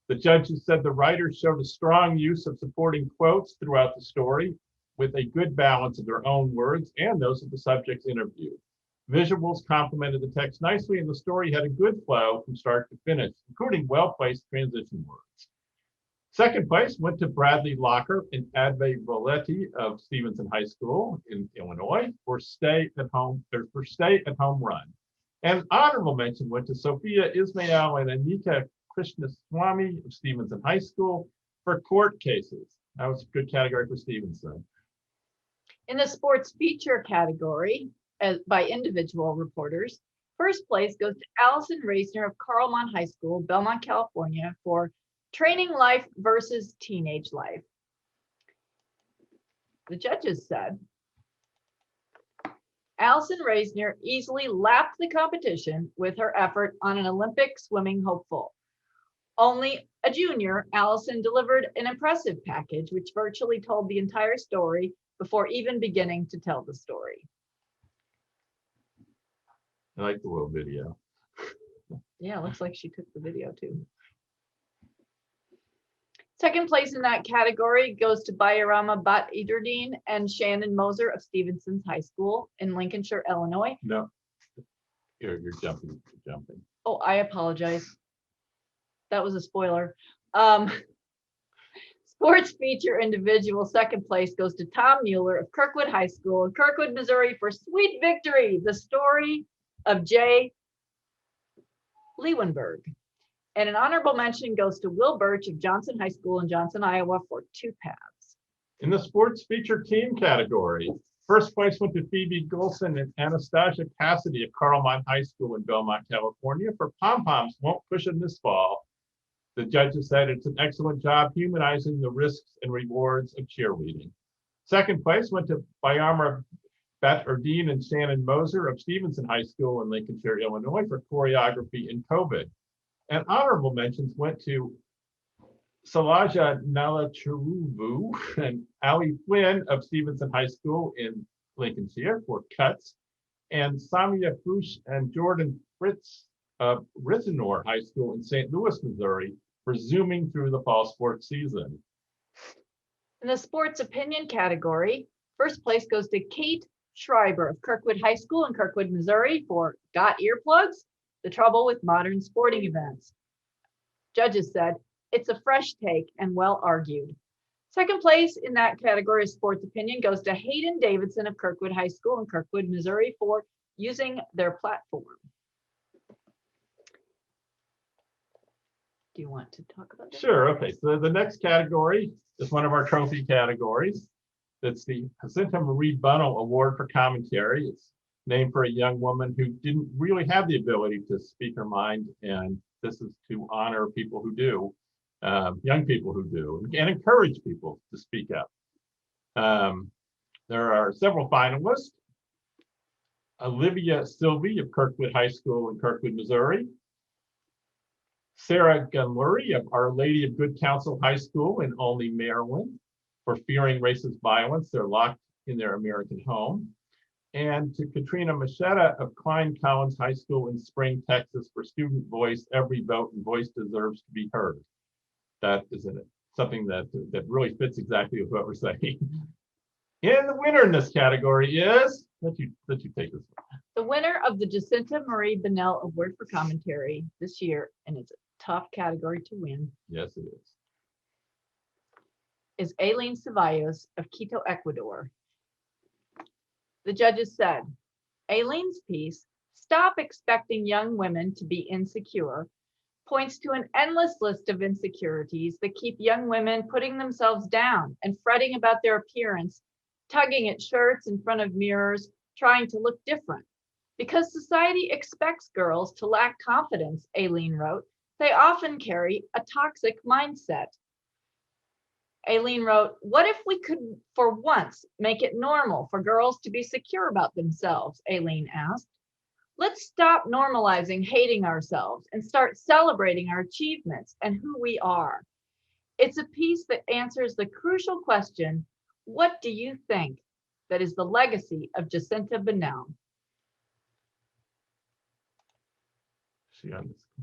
The judges said the writers showed a strong use of supporting quotes throughout the story with a good balance of their own words and those of the subjects interviewed. Visuals complemented the text nicely, and the story had a good flow from start to finish, including well-placed transition words. Second place went to Bradley Locker and Adve Voletti of Stevenson High School in Illinois for Stay at Home Run. And honorable mention went to Sophia Ismail and Anika Krishnaswamy of Stevenson High School for court cases. That was a good category for Stevenson. In the sports feature category, by individual reporters, first place goes to Allison Reisner of Carlmont High School, Belmont, California, for Training Life versus Teenage Life. The judges said, Allison Reisner easily lapped the competition with her effort on an Olympic swimming hopeful. Only a junior, Allison delivered an impressive package which virtually told the entire story before even beginning to tell the story. I like the little video. Yeah, it looks like she took the video too. Second place in that category goes to Bayarama Bat Iderdeen and Shannon Moser of Stevenson's High School in Lincolnshire, Illinois. No, you're jumping. Oh, I apologize. That was a spoiler. Sports feature individual second place goes to Tom Mueller of Kirkwood High School in Kirkwood, Missouri for Sweet Victory, the story of Jay Lewenberg. And an honorable mention goes to Will Birch of Johnson High School in Johnson, Iowa for Two Paths. In the sports feature team category, first place went to Phoebe Golson and Anastasia Cassidy of Carlmont High School in Belmont, California for Pom Poms Won't Push It This Fall. The judges said it's an excellent job humanizing the risks and rewards of cheerleading. Second place went to Bayarma Bat Erdine and Shannon Moser of Stevenson High School in Lincolnshire, Illinois for choreography in COVID. And honorable mentions went to Salaja Nalachuruvu and Ali Flynn of Stevenson High School in Lincolnshire for cuts, and Samia Fush and Jordan Fritz of Ritzenor High School in St. Louis, Missouri for zooming through the fall sports season. In the sports opinion category, first place goes to Kate Schreiber of Kirkwood High School in Kirkwood, Missouri for Got Earplugs? The Trouble with Modern Sporting Events. Judges said, it's a fresh take and well argued. Second place in that category of sports opinion goes to Hayden Davidson of Kirkwood High School in Kirkwood, Missouri for using their platform. Do you want to talk about that? Sure, okay. So the next category is one of our trophy categories. It's the Jacinta Marie Bunnell Award for Commentary. It's named for a young woman who didn't really have the ability to speak her mind, and this is to honor people who do, young people who do, and encourage people to speak up. There are several finalists. Olivia Sylvie of Kirkwood High School in Kirkwood, Missouri. Sarah Gunlury of Our Lady of Good Counsel High School in Olney, Maryland. For fearing racist violence, they're locked in their American home. And to Katrina Machetta of Klein Collins High School in Spring, Texas for student voice, every vote and voice deserves to be heard. That is something that really fits exactly with what we're saying. And the winner in this category is, let you take this one. The winner of the Jacinta Marie Bunnell Award for Commentary this year, and it's a tough category to win. Yes, it is. is Aileen Cevallos of Quito, Ecuador. The judges said, Aileen's piece, Stop Expecting Young Women to Be Insecure, points to an endless list of insecurities that keep young women putting themselves down and fretting about their appearance, tugging at shirts in front of mirrors, trying to look different. Because society expects girls to lack confidence, Aileen wrote, they often carry a toxic mindset. Aileen wrote, what if we could, for once, make it normal for girls to be secure about themselves, Aileen asked. Let's stop normalizing hating ourselves and start celebrating our achievements and who we are. It's a piece that answers the crucial question, what do you think? That is the legacy of Jacinta Bonnell.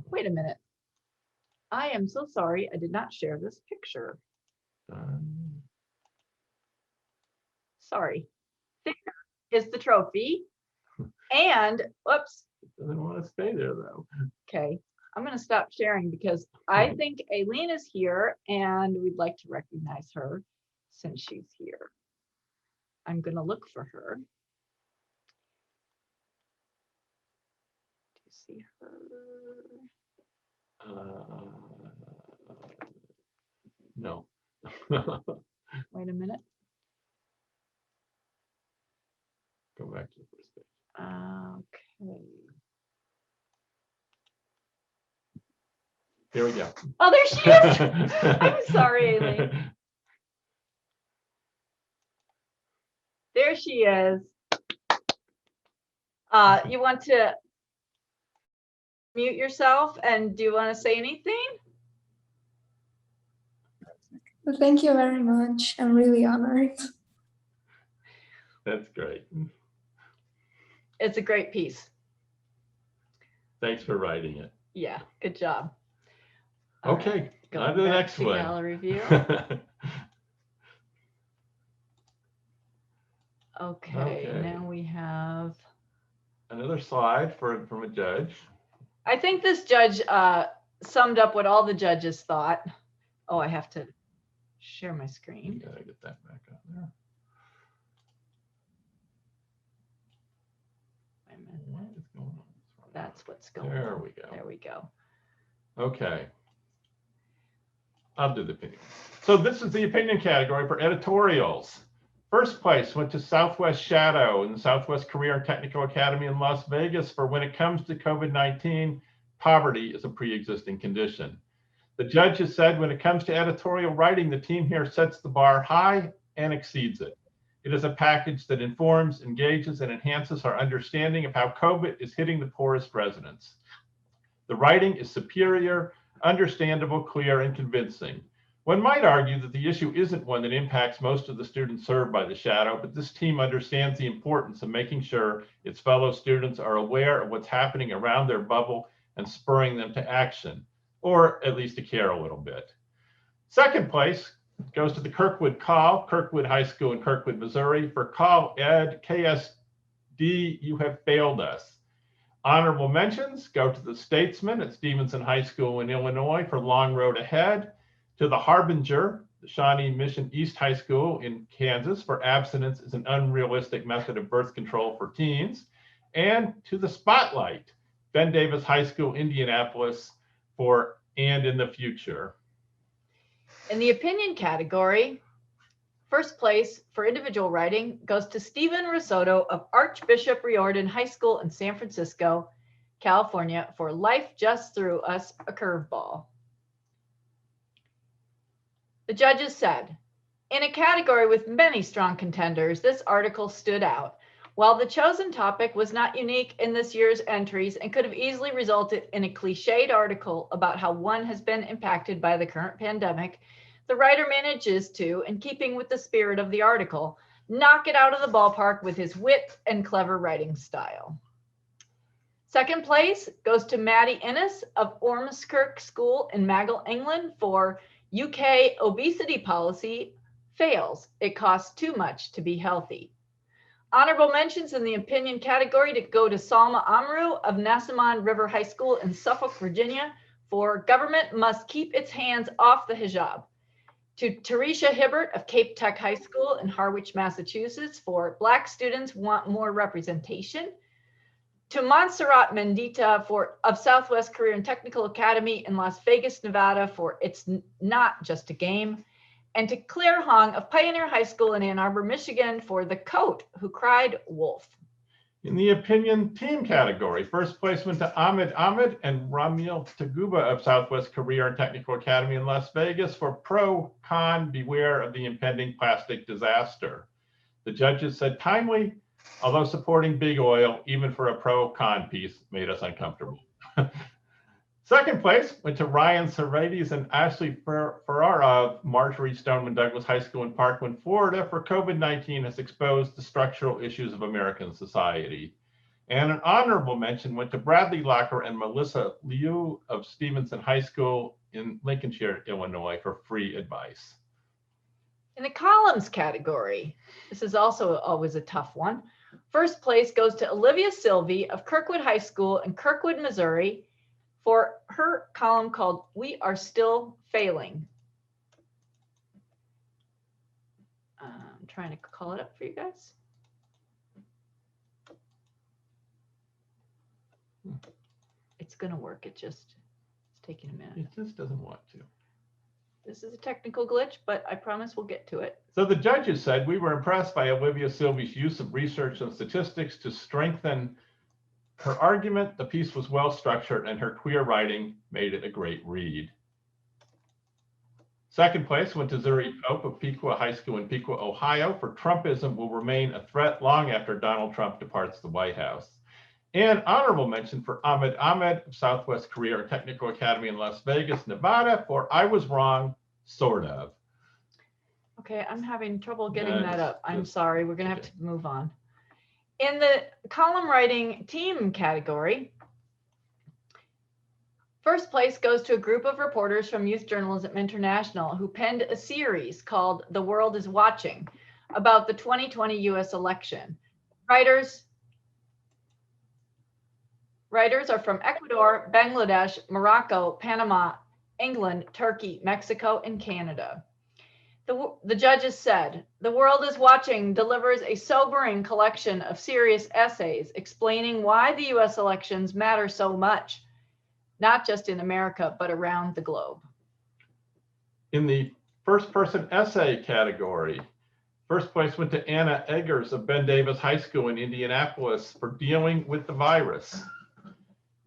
Wait a minute. I am so sorry I did not share this picture. Sorry. There is the trophy. And, whoops. Doesn't want to stay there though. Okay, I'm going to stop sharing because I think Aileen is here and we'd like to recognize her since she's here. I'm going to look for her. Do you see her? No. Wait a minute. Go back to the first page. Okay. Here we go. Oh, there she is. I'm sorry, Aileen. There she is. You want to mute yourself and do you want to say anything? Well, thank you very much. I'm really honored. That's great. It's a great piece. Thanks for writing it. Yeah, good job. Okay, on to the next one. Gallery view. Okay, now we have another slide from a judge. I think this judge summed up what all the judges thought. Oh, I have to share my screen. Gotta get that back up there. What is going on? That's what's going on. There we go. There we go. Okay. I'll do the opinion. So this is the opinion category for editorials. First place went to Southwest Shadow in the Southwest Career and Technical Academy in Las Vegas for when it comes to COVID-19, poverty is a pre-existing condition. The judge has said when it comes to editorial writing, the team here sets the bar high and exceeds it. It is a package that informs, engages, and enhances our understanding of how COVID is hitting the poorest residents. The writing is superior, understandable, clear, and convincing. One might argue that the issue isn't one that impacts most of the students served by the Shadow, but this team understands the importance of making sure its fellow students are aware of what's happening around their bubble and spurring them to action, or at least to care a little bit. Second place goes to the Kirkwood Call, Kirkwood High School in Kirkwood, Missouri. For Call Ed, KSD, you have failed us. Honorable mentions go to the Statesman at Stevenson High School in Illinois for Long Road Ahead, to the Harbinger, the Shawnee Mission East High School in Kansas for Abstinence is an Unrealistic Method of Birth Control for Teens, and to the Spotlight, Ben Davis High School, Indianapolis for And in the Future. In the opinion category, first place for individual writing goes to Stephen Risotto of Archbishop Riordan High School in San Francisco, California for Life Just Threw Us a Curveball. The judges said, in a category with many strong contenders, this article stood out. While the chosen topic was not unique in this year's entries and could have easily resulted in a cliched article about how one has been impacted by the current pandemic, the writer manages to, in keeping with the spirit of the article, knock it out of the ballpark with his wit and clever writing style. Second place goes to Maddie Ennis of Ormskirk School in Maghull, England for UK Obesity Policy Fails. It costs too much to be healthy. Honorable mentions in the opinion category to go to Salma Amaru of Nassimon River High School in Suffolk, Virginia for Government Must Keep Its Hands Off the Hijab. To Teresha Hibbert of Cape Tech High School in Harwich, Massachusetts for Black students want more representation. To Montserrat Mendita of Southwest Career and Technical Academy in Las Vegas, Nevada for It's Not Just a Game. And to Claire Hong of Pioneer High School in Ann Arbor, Michigan for The Coat Who Cried Wolf. In the opinion team category, first place went to Ahmed Ahmed and Ramil Taguba of Southwest Career and Technical Academy in Las Vegas for Pro Con Beware of the Impending Plastic Disaster. The judges said timely, although supporting big oil, even for a pro-con piece, made us uncomfortable. Second place went to Ryan Serrades and Ashley Ferrara of Marjorie Stoneman Douglas High School in Parkland, Florida for COVID-19 has exposed the structural issues of American society. And an honorable mention went to Bradley Locker and Melissa Liu of Stevenson High School in Lincolnshire, Illinois for free advice. In the columns category, this is also always a tough one. First place goes to Olivia Sylvie of Kirkwood High School in Kirkwood, Missouri for her column called We Are Still Failing. I'm trying to call it up for you guys. It's gonna work, it's taking a minute. It just doesn't want to. This is a technical glitch, but I promise we'll get to it. So the judges said, we were impressed by Olivia Sylvie's use of research and statistics to strengthen her argument. The piece was well structured and her queer writing made it a great read. Second place went to Zuri Pope of Piqua High School in Piqua, Ohio for Trumpism will remain a threat long after Donald Trump departs the White House. And honorable mention for Ahmed Ahmed of Southwest Career and Technical Academy in Las Vegas, Nevada for I Was Wrong, Sort of. Okay, I'm having trouble getting that up. I'm sorry, we're gonna have to move on. In the column writing team category, first place goes to a group of reporters from Youth Journalism International who penned a series called The World is Watching about the 2020 US election. Writers are from Ecuador, Bangladesh, Morocco, Panama, England, Turkey, Mexico, and Canada. The judges said, The World is Watching delivers a sobering collection of serious essays explaining why the US elections matter so much, not just in America, but around the globe. In the first person essay category, first place went to Anna Eggers of Ben Davis High School in Indianapolis for Dealing with the Virus.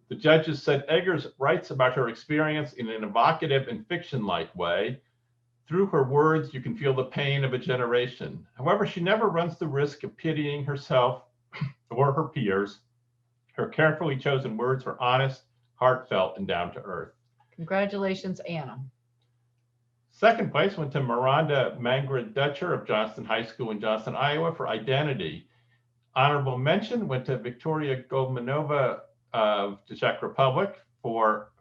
The judges said Eggers writes about her experience in an evocative and fiction-like way. Through her words, you can feel the pain of a generation. However, she never runs the risk of pitying herself or her peers. Her carefully chosen words are honest, heartfelt, and down to earth. Congratulations, Anna. Second place went to Miranda Mangrid Dutcher of Johnston High School in Johnston, Iowa for Identity. Honorable mention went to Victoria Goldmanova of the Czech Republic for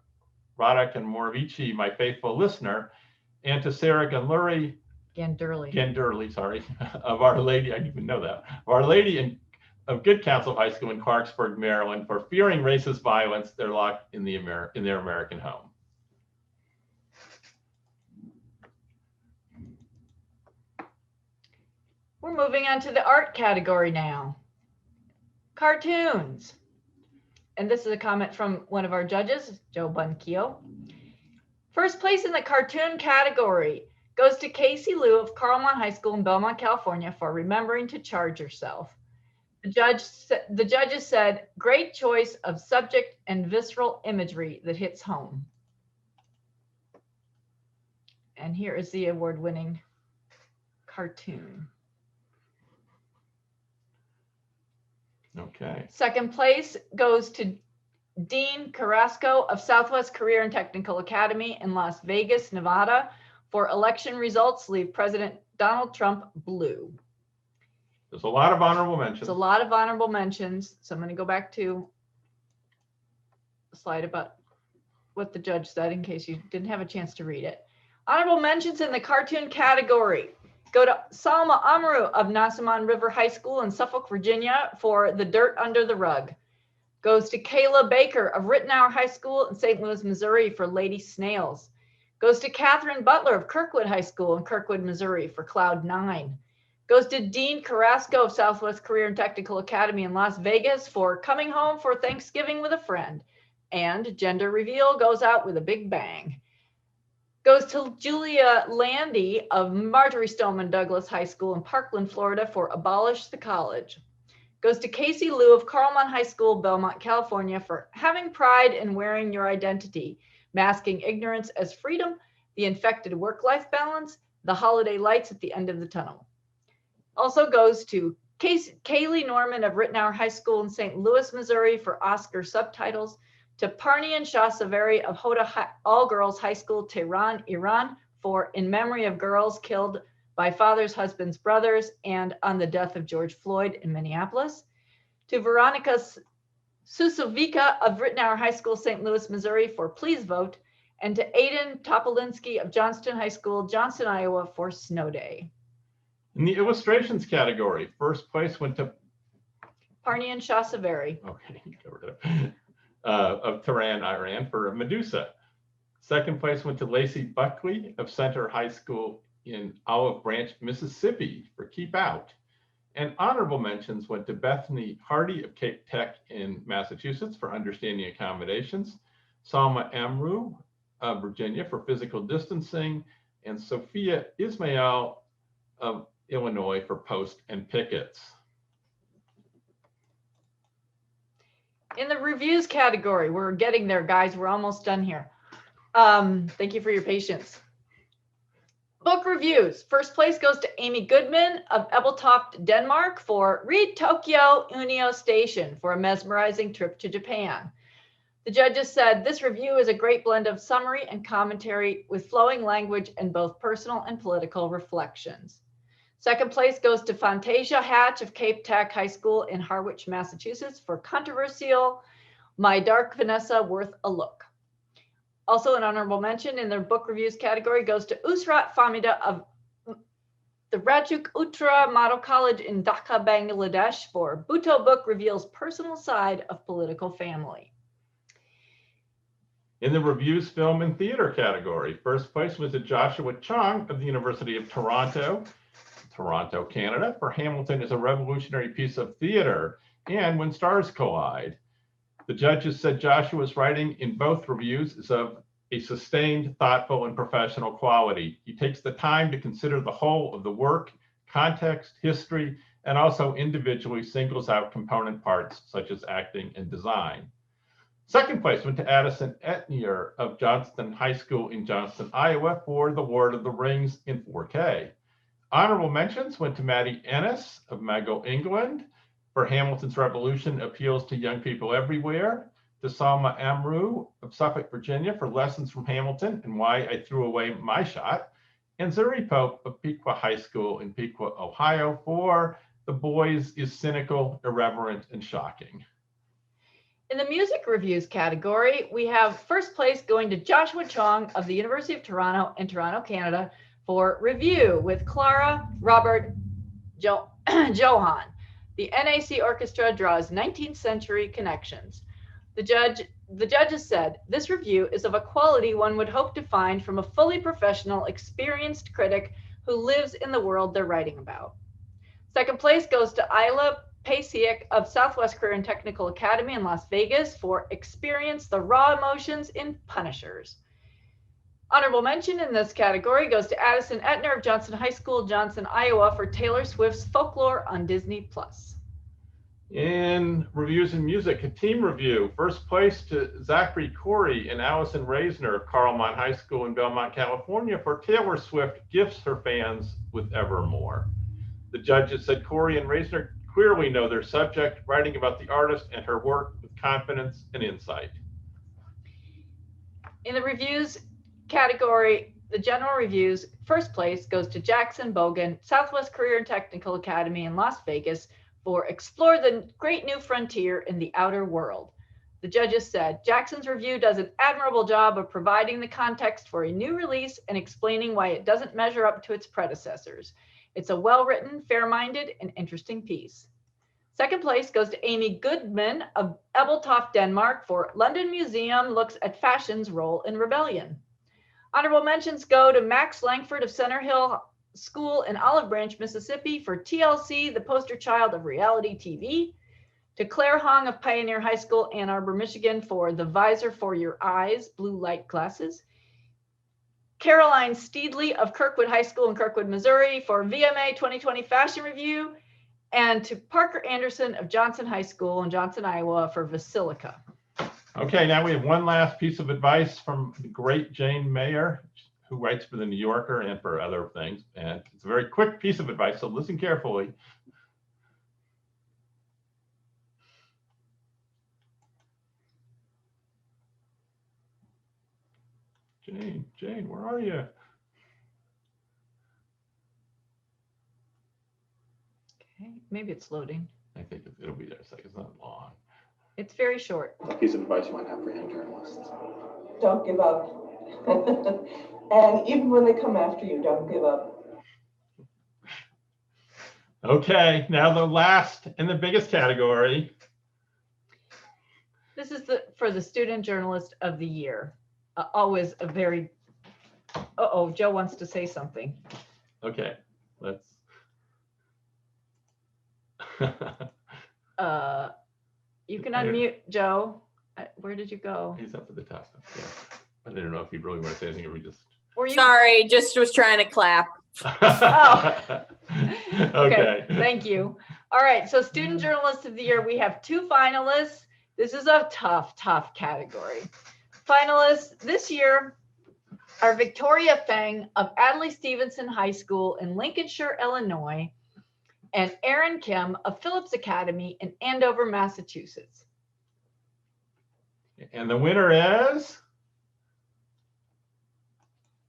Radek and Morovici, My Faithful Listener, and to Sarah Ganderly, sorry, of Our Lady, I didn't even know that, of Our Lady of Good Counsel High School in Clarksburg, Maryland, for fearing racist violence, they're locked in their American home. We're moving on to the art category now. Cartoons. And this is a comment from one of our judges, Joe Bunchio. First place in the cartoon category goes to Casey Liu of Carlmont High School in Belmont, California for Remembering to Charge Yourself. The judges said, great choice of subject and visceral imagery that hits home. And here is the award-winning cartoon. Okay. Second place goes to Dean Carrasco of Southwest Career and Technical Academy in Las Vegas, Nevada for Election Results Leave President Donald Trump Blue. There's a lot of honorable mentions. It's a lot of honorable mentions. So I'm going to go back to the slide about what the judge said in case you didn't have a chance to read it. Honorable mentions in the cartoon category go to Salma Amaru of Nasamon River High School in Suffolk, Virginia for The Dirt Under the Rug. Goes to Kayla Baker of Rittenhour High School in St. Louis, Missouri for Lady Snails. Goes to Catherine Butler of Kirkwood High School in Kirkwood, Missouri for Cloud 9. Goes to Dean Carrasco of Southwest Career and Technical Academy in Las Vegas for coming home for Thanksgiving with a friend. And gender reveal goes out with a big bang. Goes to Julia Landy of Marjorie Stoneman Douglas High School in Parkland, Florida for Abolish the College. Goes to Casey Liu of Carlmont High School, Belmont, California for having pride in wearing your identity, masking ignorance as freedom, the infected work-life balance, the holiday lights at the end of the tunnel. Also goes to Kaylee Norman of Rittenhour High School in St. Louis, Missouri for Oscar subtitles, to Parni and Shah Saveri of Hoda All-Girls High School, Tehran, Iran for In Memory of Girls Killed by Fathers, Husbands, Brothers, and on the death of George Floyd in Minneapolis, to Veronica Susovica of Rittenhour High School, St. Louis, Missouri for Please Vote, and to Aiden Topolinsky of Johnston High School, Johnston, Iowa for Snow Day. In the illustrations category, first place went to Parni and Shah Saveri. Okay, you covered it. Of Tehran, Iran for Medusa. Second place went to Lacey Buckley of Center High School in Olive Branch, Mississippi for Keep Out. And honorable mentions went to Bethany Hardy of Cape Tech in Massachusetts for Understanding Accommodations, Salma Amaru of Virginia for Physical Distancing, and Sophia Ismail of Illinois for Post and Pickets. In the reviews category, we're getting there, guys. We're almost done here. Thank you for your patience. Book reviews. First place goes to Amy Goodman of Ebeltoft, Denmark for Read Tokyo Unio Station for a mesmerizing trip to Japan. The judges said this review is a great blend of summary and commentary with flowing language and both personal and political reflections. Second place goes to Fantasia Hatch of Cape Tech High School in Harwich, Massachusetts for controversial My Dark Vanessa Worth a Look. Also an honorable mention in their book reviews category goes to Usrat Famida of the Rajuk Uttara Model College in Dhaka, Bangladesh for Bhutto Book Reveals Personal Side of Political Family. In the reviews, film, and theater category, first place was to Joshua Chong of the University of Toronto, Canada, for Hamilton is a revolutionary piece of theater and When Stars Collide. The judges said Joshua's writing in both reviews is of a sustained, thoughtful, and professional quality. He takes the time to consider the whole of the work, context, history, and also individually singles out component parts such as acting and design. Second place went to Addison Etnier of Johnston High School in Johnston, Iowa for The Lord of the Rings in 4K. Honorable mentions went to Maddie Ennis of Mago, England for Hamilton's Revolution Appeals to Young People Everywhere, to Salma Amaru of Suffolk, Virginia for Lessons from Hamilton and Why I Threw Away My Shot, and Zuri Pope of Pequea High School in Pequea, Ohio for The Boys is Cynical, Irreverent, and Shocking. In the music reviews category, we have first place going to Joshua Chong of the University of Toronto in Toronto, Canada for Review with Clara Robert Johan. The NAC Orchestra draws 19th century connections. The judges said, this review is of a quality one would hope to find from a fully professional, experienced critic who lives in the world they're writing about. Second place goes to Isla Pasiek of Southwest Career and Technical Academy in Las Vegas for Experience the Raw Emotions in Punishers. Honorable mention in this category goes to Addison Etner of Johnson High School, Johnson, Iowa for Taylor Swift's Folklore on Disney+. In reviews and music, a team review. First place to Zachary Corey and Allison Reisner of Carlmont High School in Belmont, California for Taylor Swift Gifts Her Fans with Evermore. The judges said Corey and Reisner clearly know their subject, writing about the artist and her work with confidence and insight. In the reviews category, the general reviews, first place goes to Jackson Bogan, Southwest Career and Technical Academy in Las Vegas for Explore the Great New Frontier in the Outer World. The judges said Jackson's review does an admirable job of providing the context for a new release and explaining why it doesn't measure up to its predecessors. It's a well-written, fair-minded, and interesting piece. Second place goes to Amy Goodman of Ebeltoft, Denmark for London Museum Looks at Fashion's Role in Rebellion. Honorable mentions go to Max Langford of Center Hill School in Olive Branch, Mississippi for TLC, the poster child of reality TV. To Claire Hong of Pioneer High School, Ann Arbor, Michigan for The Visor for Your Eyes, blue light glasses. Caroline Steedley of Kirkwood High School in Kirkwood, Missouri for VMA 2020 Fashion Review. And to Parker Anderson of Johnson High School in Johnson, Iowa for Basilica. Okay, now we have one last piece of advice from the great Jane Mayer, who writes for the New Yorker and for other things. And it's a very quick piece of advice, so listen carefully. Jane, where are you? Okay, maybe it's loading. I think it'll be there. It's not long. It's very short. A piece of advice you might have for young journalists. Don't give up. And even when they come after you, don't give up. Okay, now the last and the biggest category. This is for the Student Journalist of the Year. Always a very, uh-oh, Joe wants to say something. Okay, let's. You can unmute Joe. Where did you go? He's up at the top. Yeah. I didn't know if you really want to say anything or we just. Sorry, just was trying to clap. Oh. Okay. Thank you. All right, so Student Journalist of the Year, we have 2 finalists. This is a tough category. Finalists this year are Victoria Feng of Adlai Stevenson High School in Lincolnshire, Illinois, and Erin Kim of Phillips Academy in Andover, Massachusetts. And the winner is?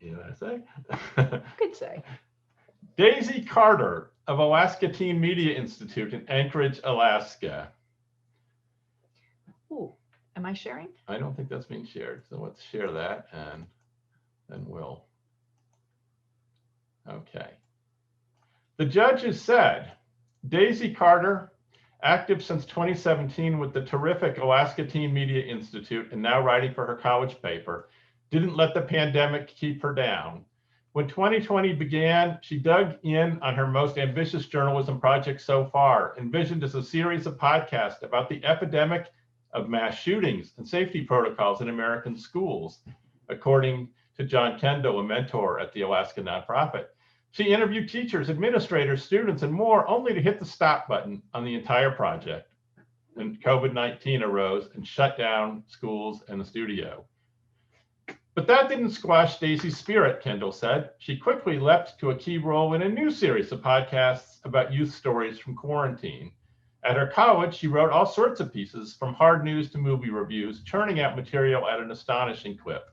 You know what I say? Could say. Daisy Carter of Alaska Teen Media Institute in Anchorage, Alaska. Ooh, am I sharing? I don't think that's being shared, so let's share that and then we'll. Okay. The judges said, Daisy Carter, active since 2017 with the terrific Alaska Teen Media Institute and now writing for her college paper, didn't let the pandemic keep her down. When 2020 began, she dug in on her most ambitious journalism project so far, envisioned as a series of podcasts about the epidemic of mass shootings and safety protocols in American schools, according to John Kendall, a mentor at the Alaska nonprofit. She interviewed teachers, administrators, students, and more, only to hit the stop button on the entire project when COVID-19 arose and shut down schools and the studio. But that didn't squash Daisy's spirit, Kendall said. She quickly leapt to a key role in a new series of podcasts about youth stories from quarantine. At her college, she wrote all sorts of pieces, from hard news to movie reviews, churning out material at an astonishing clip.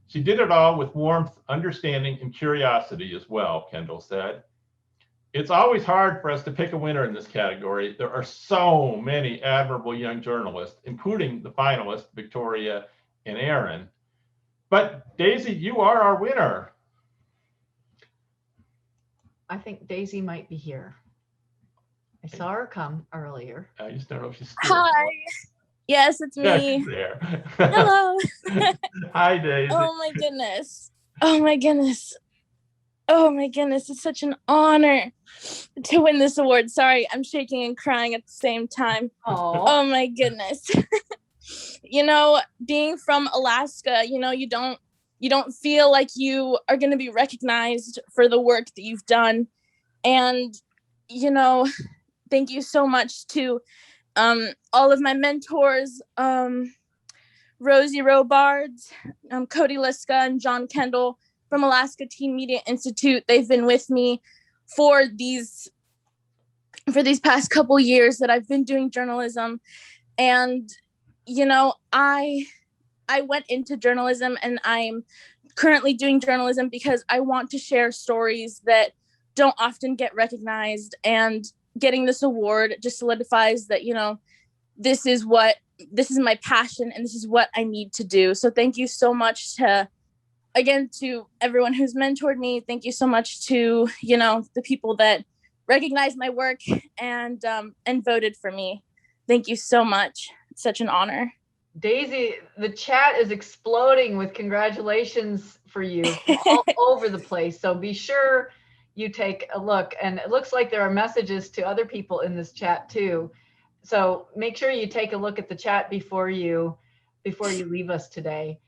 She did it all with warmth, understanding, and curiosity as well, Kendall said. It's always hard for us to pick a winner in this category. There are so many admirable young journalists, including the finalists, Victoria and Erin. But Daisy, you are our winner. I think Daisy might be here. I saw her come earlier. I just don't know if she's Hi. Yes, it's Yeah, me. she's there. Hello. Hi, Daisy. Oh my goodness. Oh my goodness. Oh my goodness. It's such an honor to win this award. Sorry, I'm shaking and crying at the same time. Oh my goodness. You know, being from Alaska, you know, you don't feel like you are going to be recognized for the work that you've done. And, you know, thank you so much to all of my mentors, Rosie Robards, Cody Liska, and John Kendall from Alaska Teen Media Institute. They've been with me for these past couple years that I've been doing journalism. And, you know, I went into journalism, and I'm currently doing journalism because I want to share stories that don't often get recognized, and getting this award just solidifies that, you know, this is my passion and this is what I need to do. So thank you so much to everyone who's mentored me. Thank you so much to, you know, the people that recognize my work and voted for me. Thank you so much. It's such an honor. Daisy, the chat is exploding with congratulations for you from all over the place. So be sure you take a look. And it looks like there are messages to other people in this chat too. So make sure you take a look at the chat before you leave us today.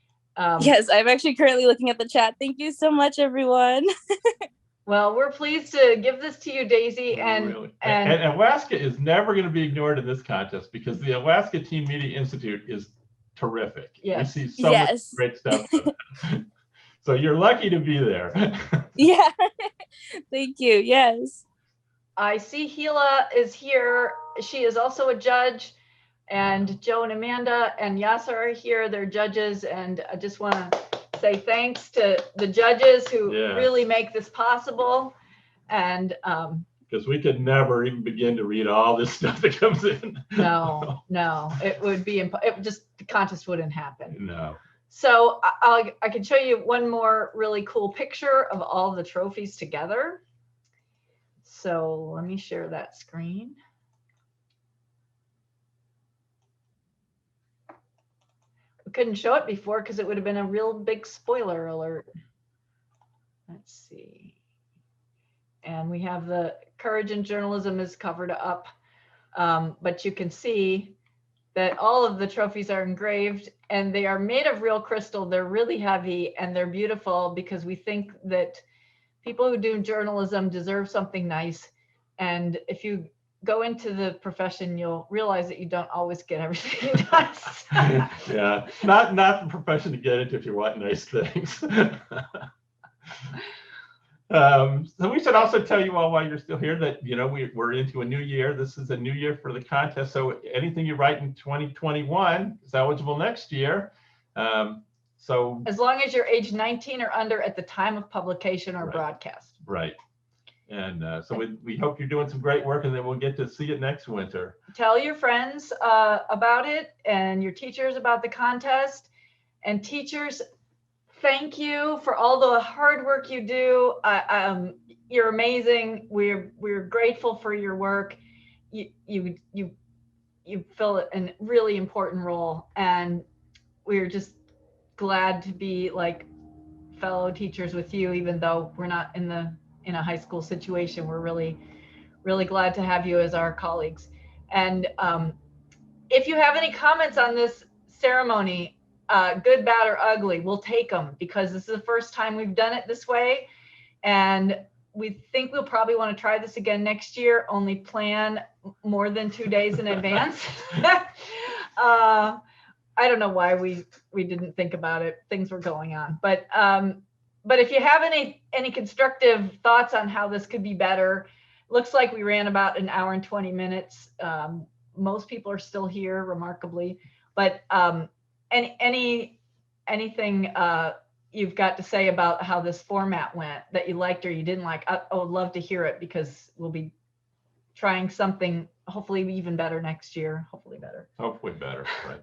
Yes, I'm actually currently looking at the chat. Thank you so much, everyone. Well, we're pleased to give this to you, Daisy. And Alaska is never going to be ignored in this contest because the Alaska Teen Media Institute is terrific. Yes. We see so much great stuff. So you're lucky to be there. Yeah. Thank you. Yes. I see Gila is here. She is also a judge. And Joe and Amanda and Yasser are here. They're judges. And I just want to say thanks to the judges who really make this possible. And because we could never even begin to read all this stuff that comes in. No, it would be the contest wouldn't happen. No. So I can show you one more really cool picture of all the trophies together. So let me share that screen. We couldn't show it before because it would have been a real big spoiler alert. Let's see. And we have the Courage in Journalism is covered up, but you can see that all of the trophies are engraved and they are made of real crystal. They're really heavy and they're beautiful because we think that people who do journalism deserve something nice. And if you go into the profession, you'll realize that you don't always get everything nice. Yeah, not the profession to get into if you want nice things. So we should also tell you all while you're still here that, we're into a new year. This is a new year for the contest. So anything you write in 2021 is eligible next year. So as long as you're age 19 or under at the time of publication or broadcast. Right. And so we hope you're doing some great work and then we'll get to see it next winter. Tell your friends about it and your teachers about the contest. And teachers, thank you for all the hard work you do. You're amazing. We're grateful for your work. You fill a really important role, and we're just glad to be like fellow teachers with you, even though we're not in a high school situation. We're really, really glad to have you as our colleagues. And if you have any comments on this ceremony, good, bad, or ugly, we'll take them because this is the first time we've done it this way. And we think we'll probably want to try this again next year, only plan more than 2 days in advance. I don't know why we didn't think about it. Things were going on. But if you have any constructive thoughts on how this could be better, looks like we ran about an hour and 20 minutes. Most people are still here, remarkably. But anything you've got to say about how this format went that you liked or you didn't like, I would love to hear it because we'll be trying something hopefully even better next year. Hopefully better, right.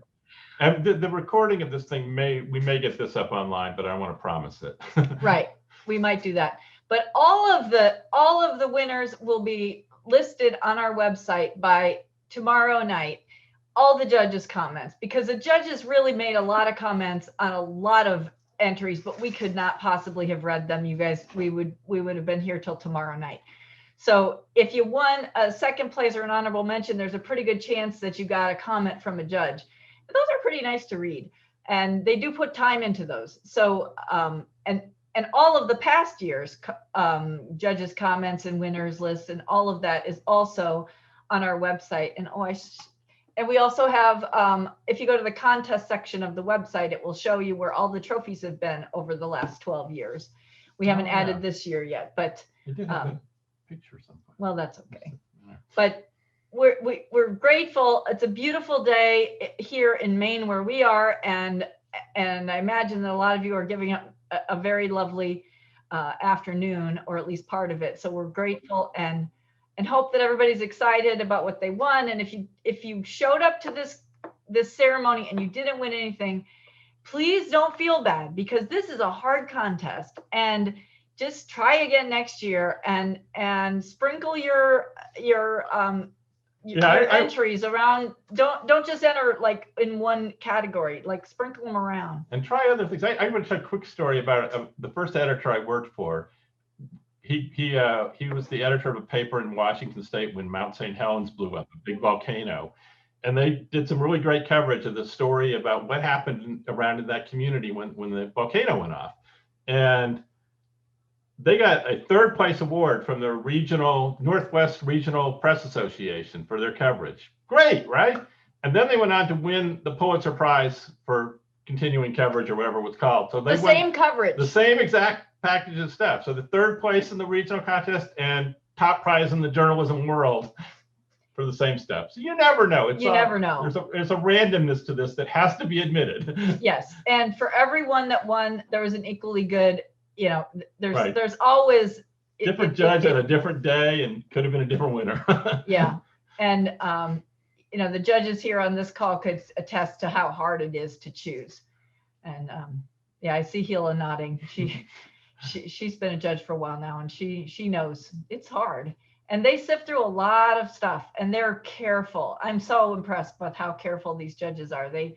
And the recording of this thing we may get this up online, but I don't want to promise it. Right, we might do that. But all of the winners will be listed on our website by tomorrow night. All the judges' comments, because the judges really made a lot of comments on a lot of entries, but we could not possibly have read them. You guys, we would have been here till tomorrow night. So if you won a second place or an honorable mention, there's a pretty good chance that you got a comment from a judge. But those are pretty nice to read, and they do put time into those. So and all of the past years judges' comments and winners lists and all of that is also on our website. And we also have, if you go to the contest section of the website, it will show you where all the trophies have been over the last 12 years. We haven't added this year yet, but you did have a picture somewhere. Well, that's okay. But we're grateful. It's a beautiful day here in Maine where we are, and I imagine that a lot of you are giving up a very lovely afternoon, or at least part of it. So we're grateful and hope that everybody's excited about what they won. And if you showed up to this ceremony and you didn't win anything, please don't feel bad, because this is a hard contest, and just try again next year and sprinkle your your entries around. Don't just enter like in one category, like sprinkle them around. And try other things. I want to tell a quick story about the first editor I worked for. He was the editor of a paper in Washington State when Mount St. Helens blew up, a big volcano. And they did some really great coverage of the story about what happened around in that community when the volcano went off. And they got a third place award from the Northwest Regional Press Association for their coverage. Great, right? And then they went on to win the Pulitzer Prize for continuing coverage or whatever it was called. So they same coverage. The same exact package of stuff. So the third place in the regional contest and top prize in the journalism world for the same stuff. So you never know. You never know. There's a randomness to this that has to be admitted. Yes, and for everyone that won, there was an equally good. There's Right. there's always different judge on a different day and could have been a different winner. Yeah, and the judges here on this call could attest to how hard it is to choose. And yeah, I see Hila nodding. She's been a judge for a while now, and she knows it's hard. And they sift through a lot of stuff, and they're careful. I'm so impressed with how careful these judges are. They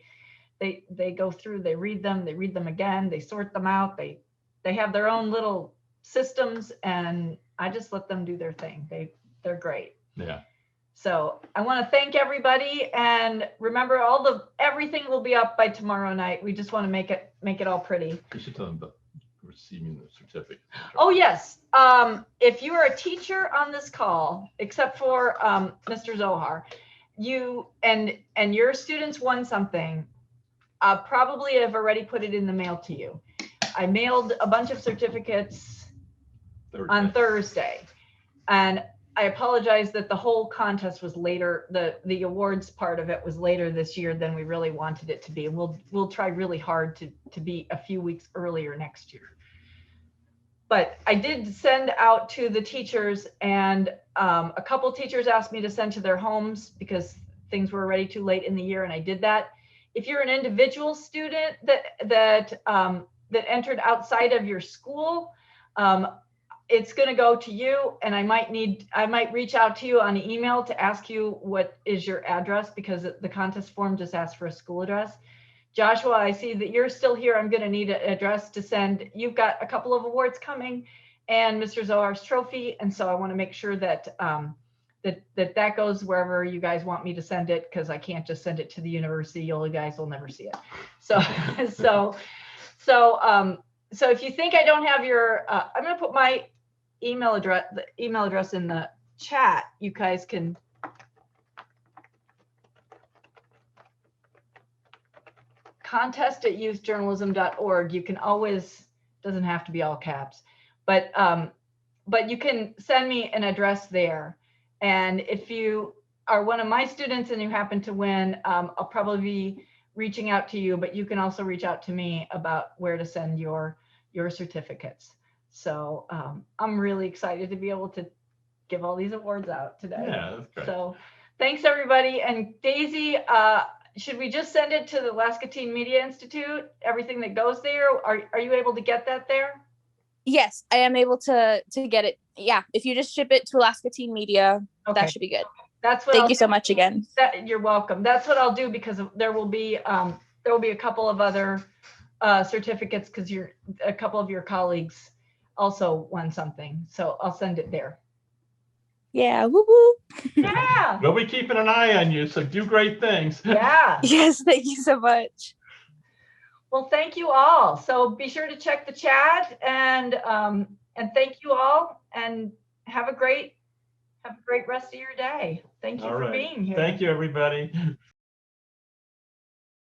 go through, they read them again, they sort them out. They have their own little systems, and I just let them do their thing. They're great. Yeah. So I want to thank everybody, and remember, everything will be up by tomorrow night. We just want to make it all pretty. You should tell them about receiving the certificate. Oh yes. If you are a teacher on this call, except for Mr. Zohar, you and your students won something, probably have already put it in the mail to you. I mailed a bunch of certificates on Thursday, and I apologize that the whole contest was later. The awards part of it was later this year than we really wanted it to be. And we'll try really hard to be a few weeks earlier next year. But I did send out to the teachers, and a couple teachers asked me to send to their homes because things were already too late in the year, and I did that. If you're an individual student that entered outside of your school, it's going to go to you, and I might reach out to you on email to ask you what is your address, because the contest form just asks for a school address. Joshua, I see that you're still here. I'm going to need an address to send. You've got a couple of awards coming and Mr. Zohar's trophy, and so I want to make sure that that goes wherever you guys want me to send it, because I can't just send it to the university. You guys will never see it. So so if you think I don't have your, I'm going to put my email address in the chat. You guys can contest@youthjournalism.org. You can always, doesn't have to be all caps, but you can send me an address there. And if you are one of my students and you happen to win, I'll probably be reaching out to you, but you can also reach out to me about where to send your certificates. So I'm really excited to be able to give all these awards out today. Yeah, that's great. So thanks everybody. And Daisy, should we just send it to the Alaska Teen Media Institute? Everything that goes there, are you able to get that there? Yes, I am able to get it. Yeah, if you just ship it to Alaska Teen Media, Okay. That should be good. That's what. Thank you so much again. You're welcome. That's what I'll do, because there will be a couple of other certificates, because a couple of your colleagues also won something. So I'll send it there. Yeah, woo woo. Yeah. We'll be keeping an eye on you, so do great things. Yeah. Yes, thank you so much. Well, thank you all. So be sure to check the chat, and thank you all, and have a great rest of your day. Thank you All for right. being here. Thank you, everybody.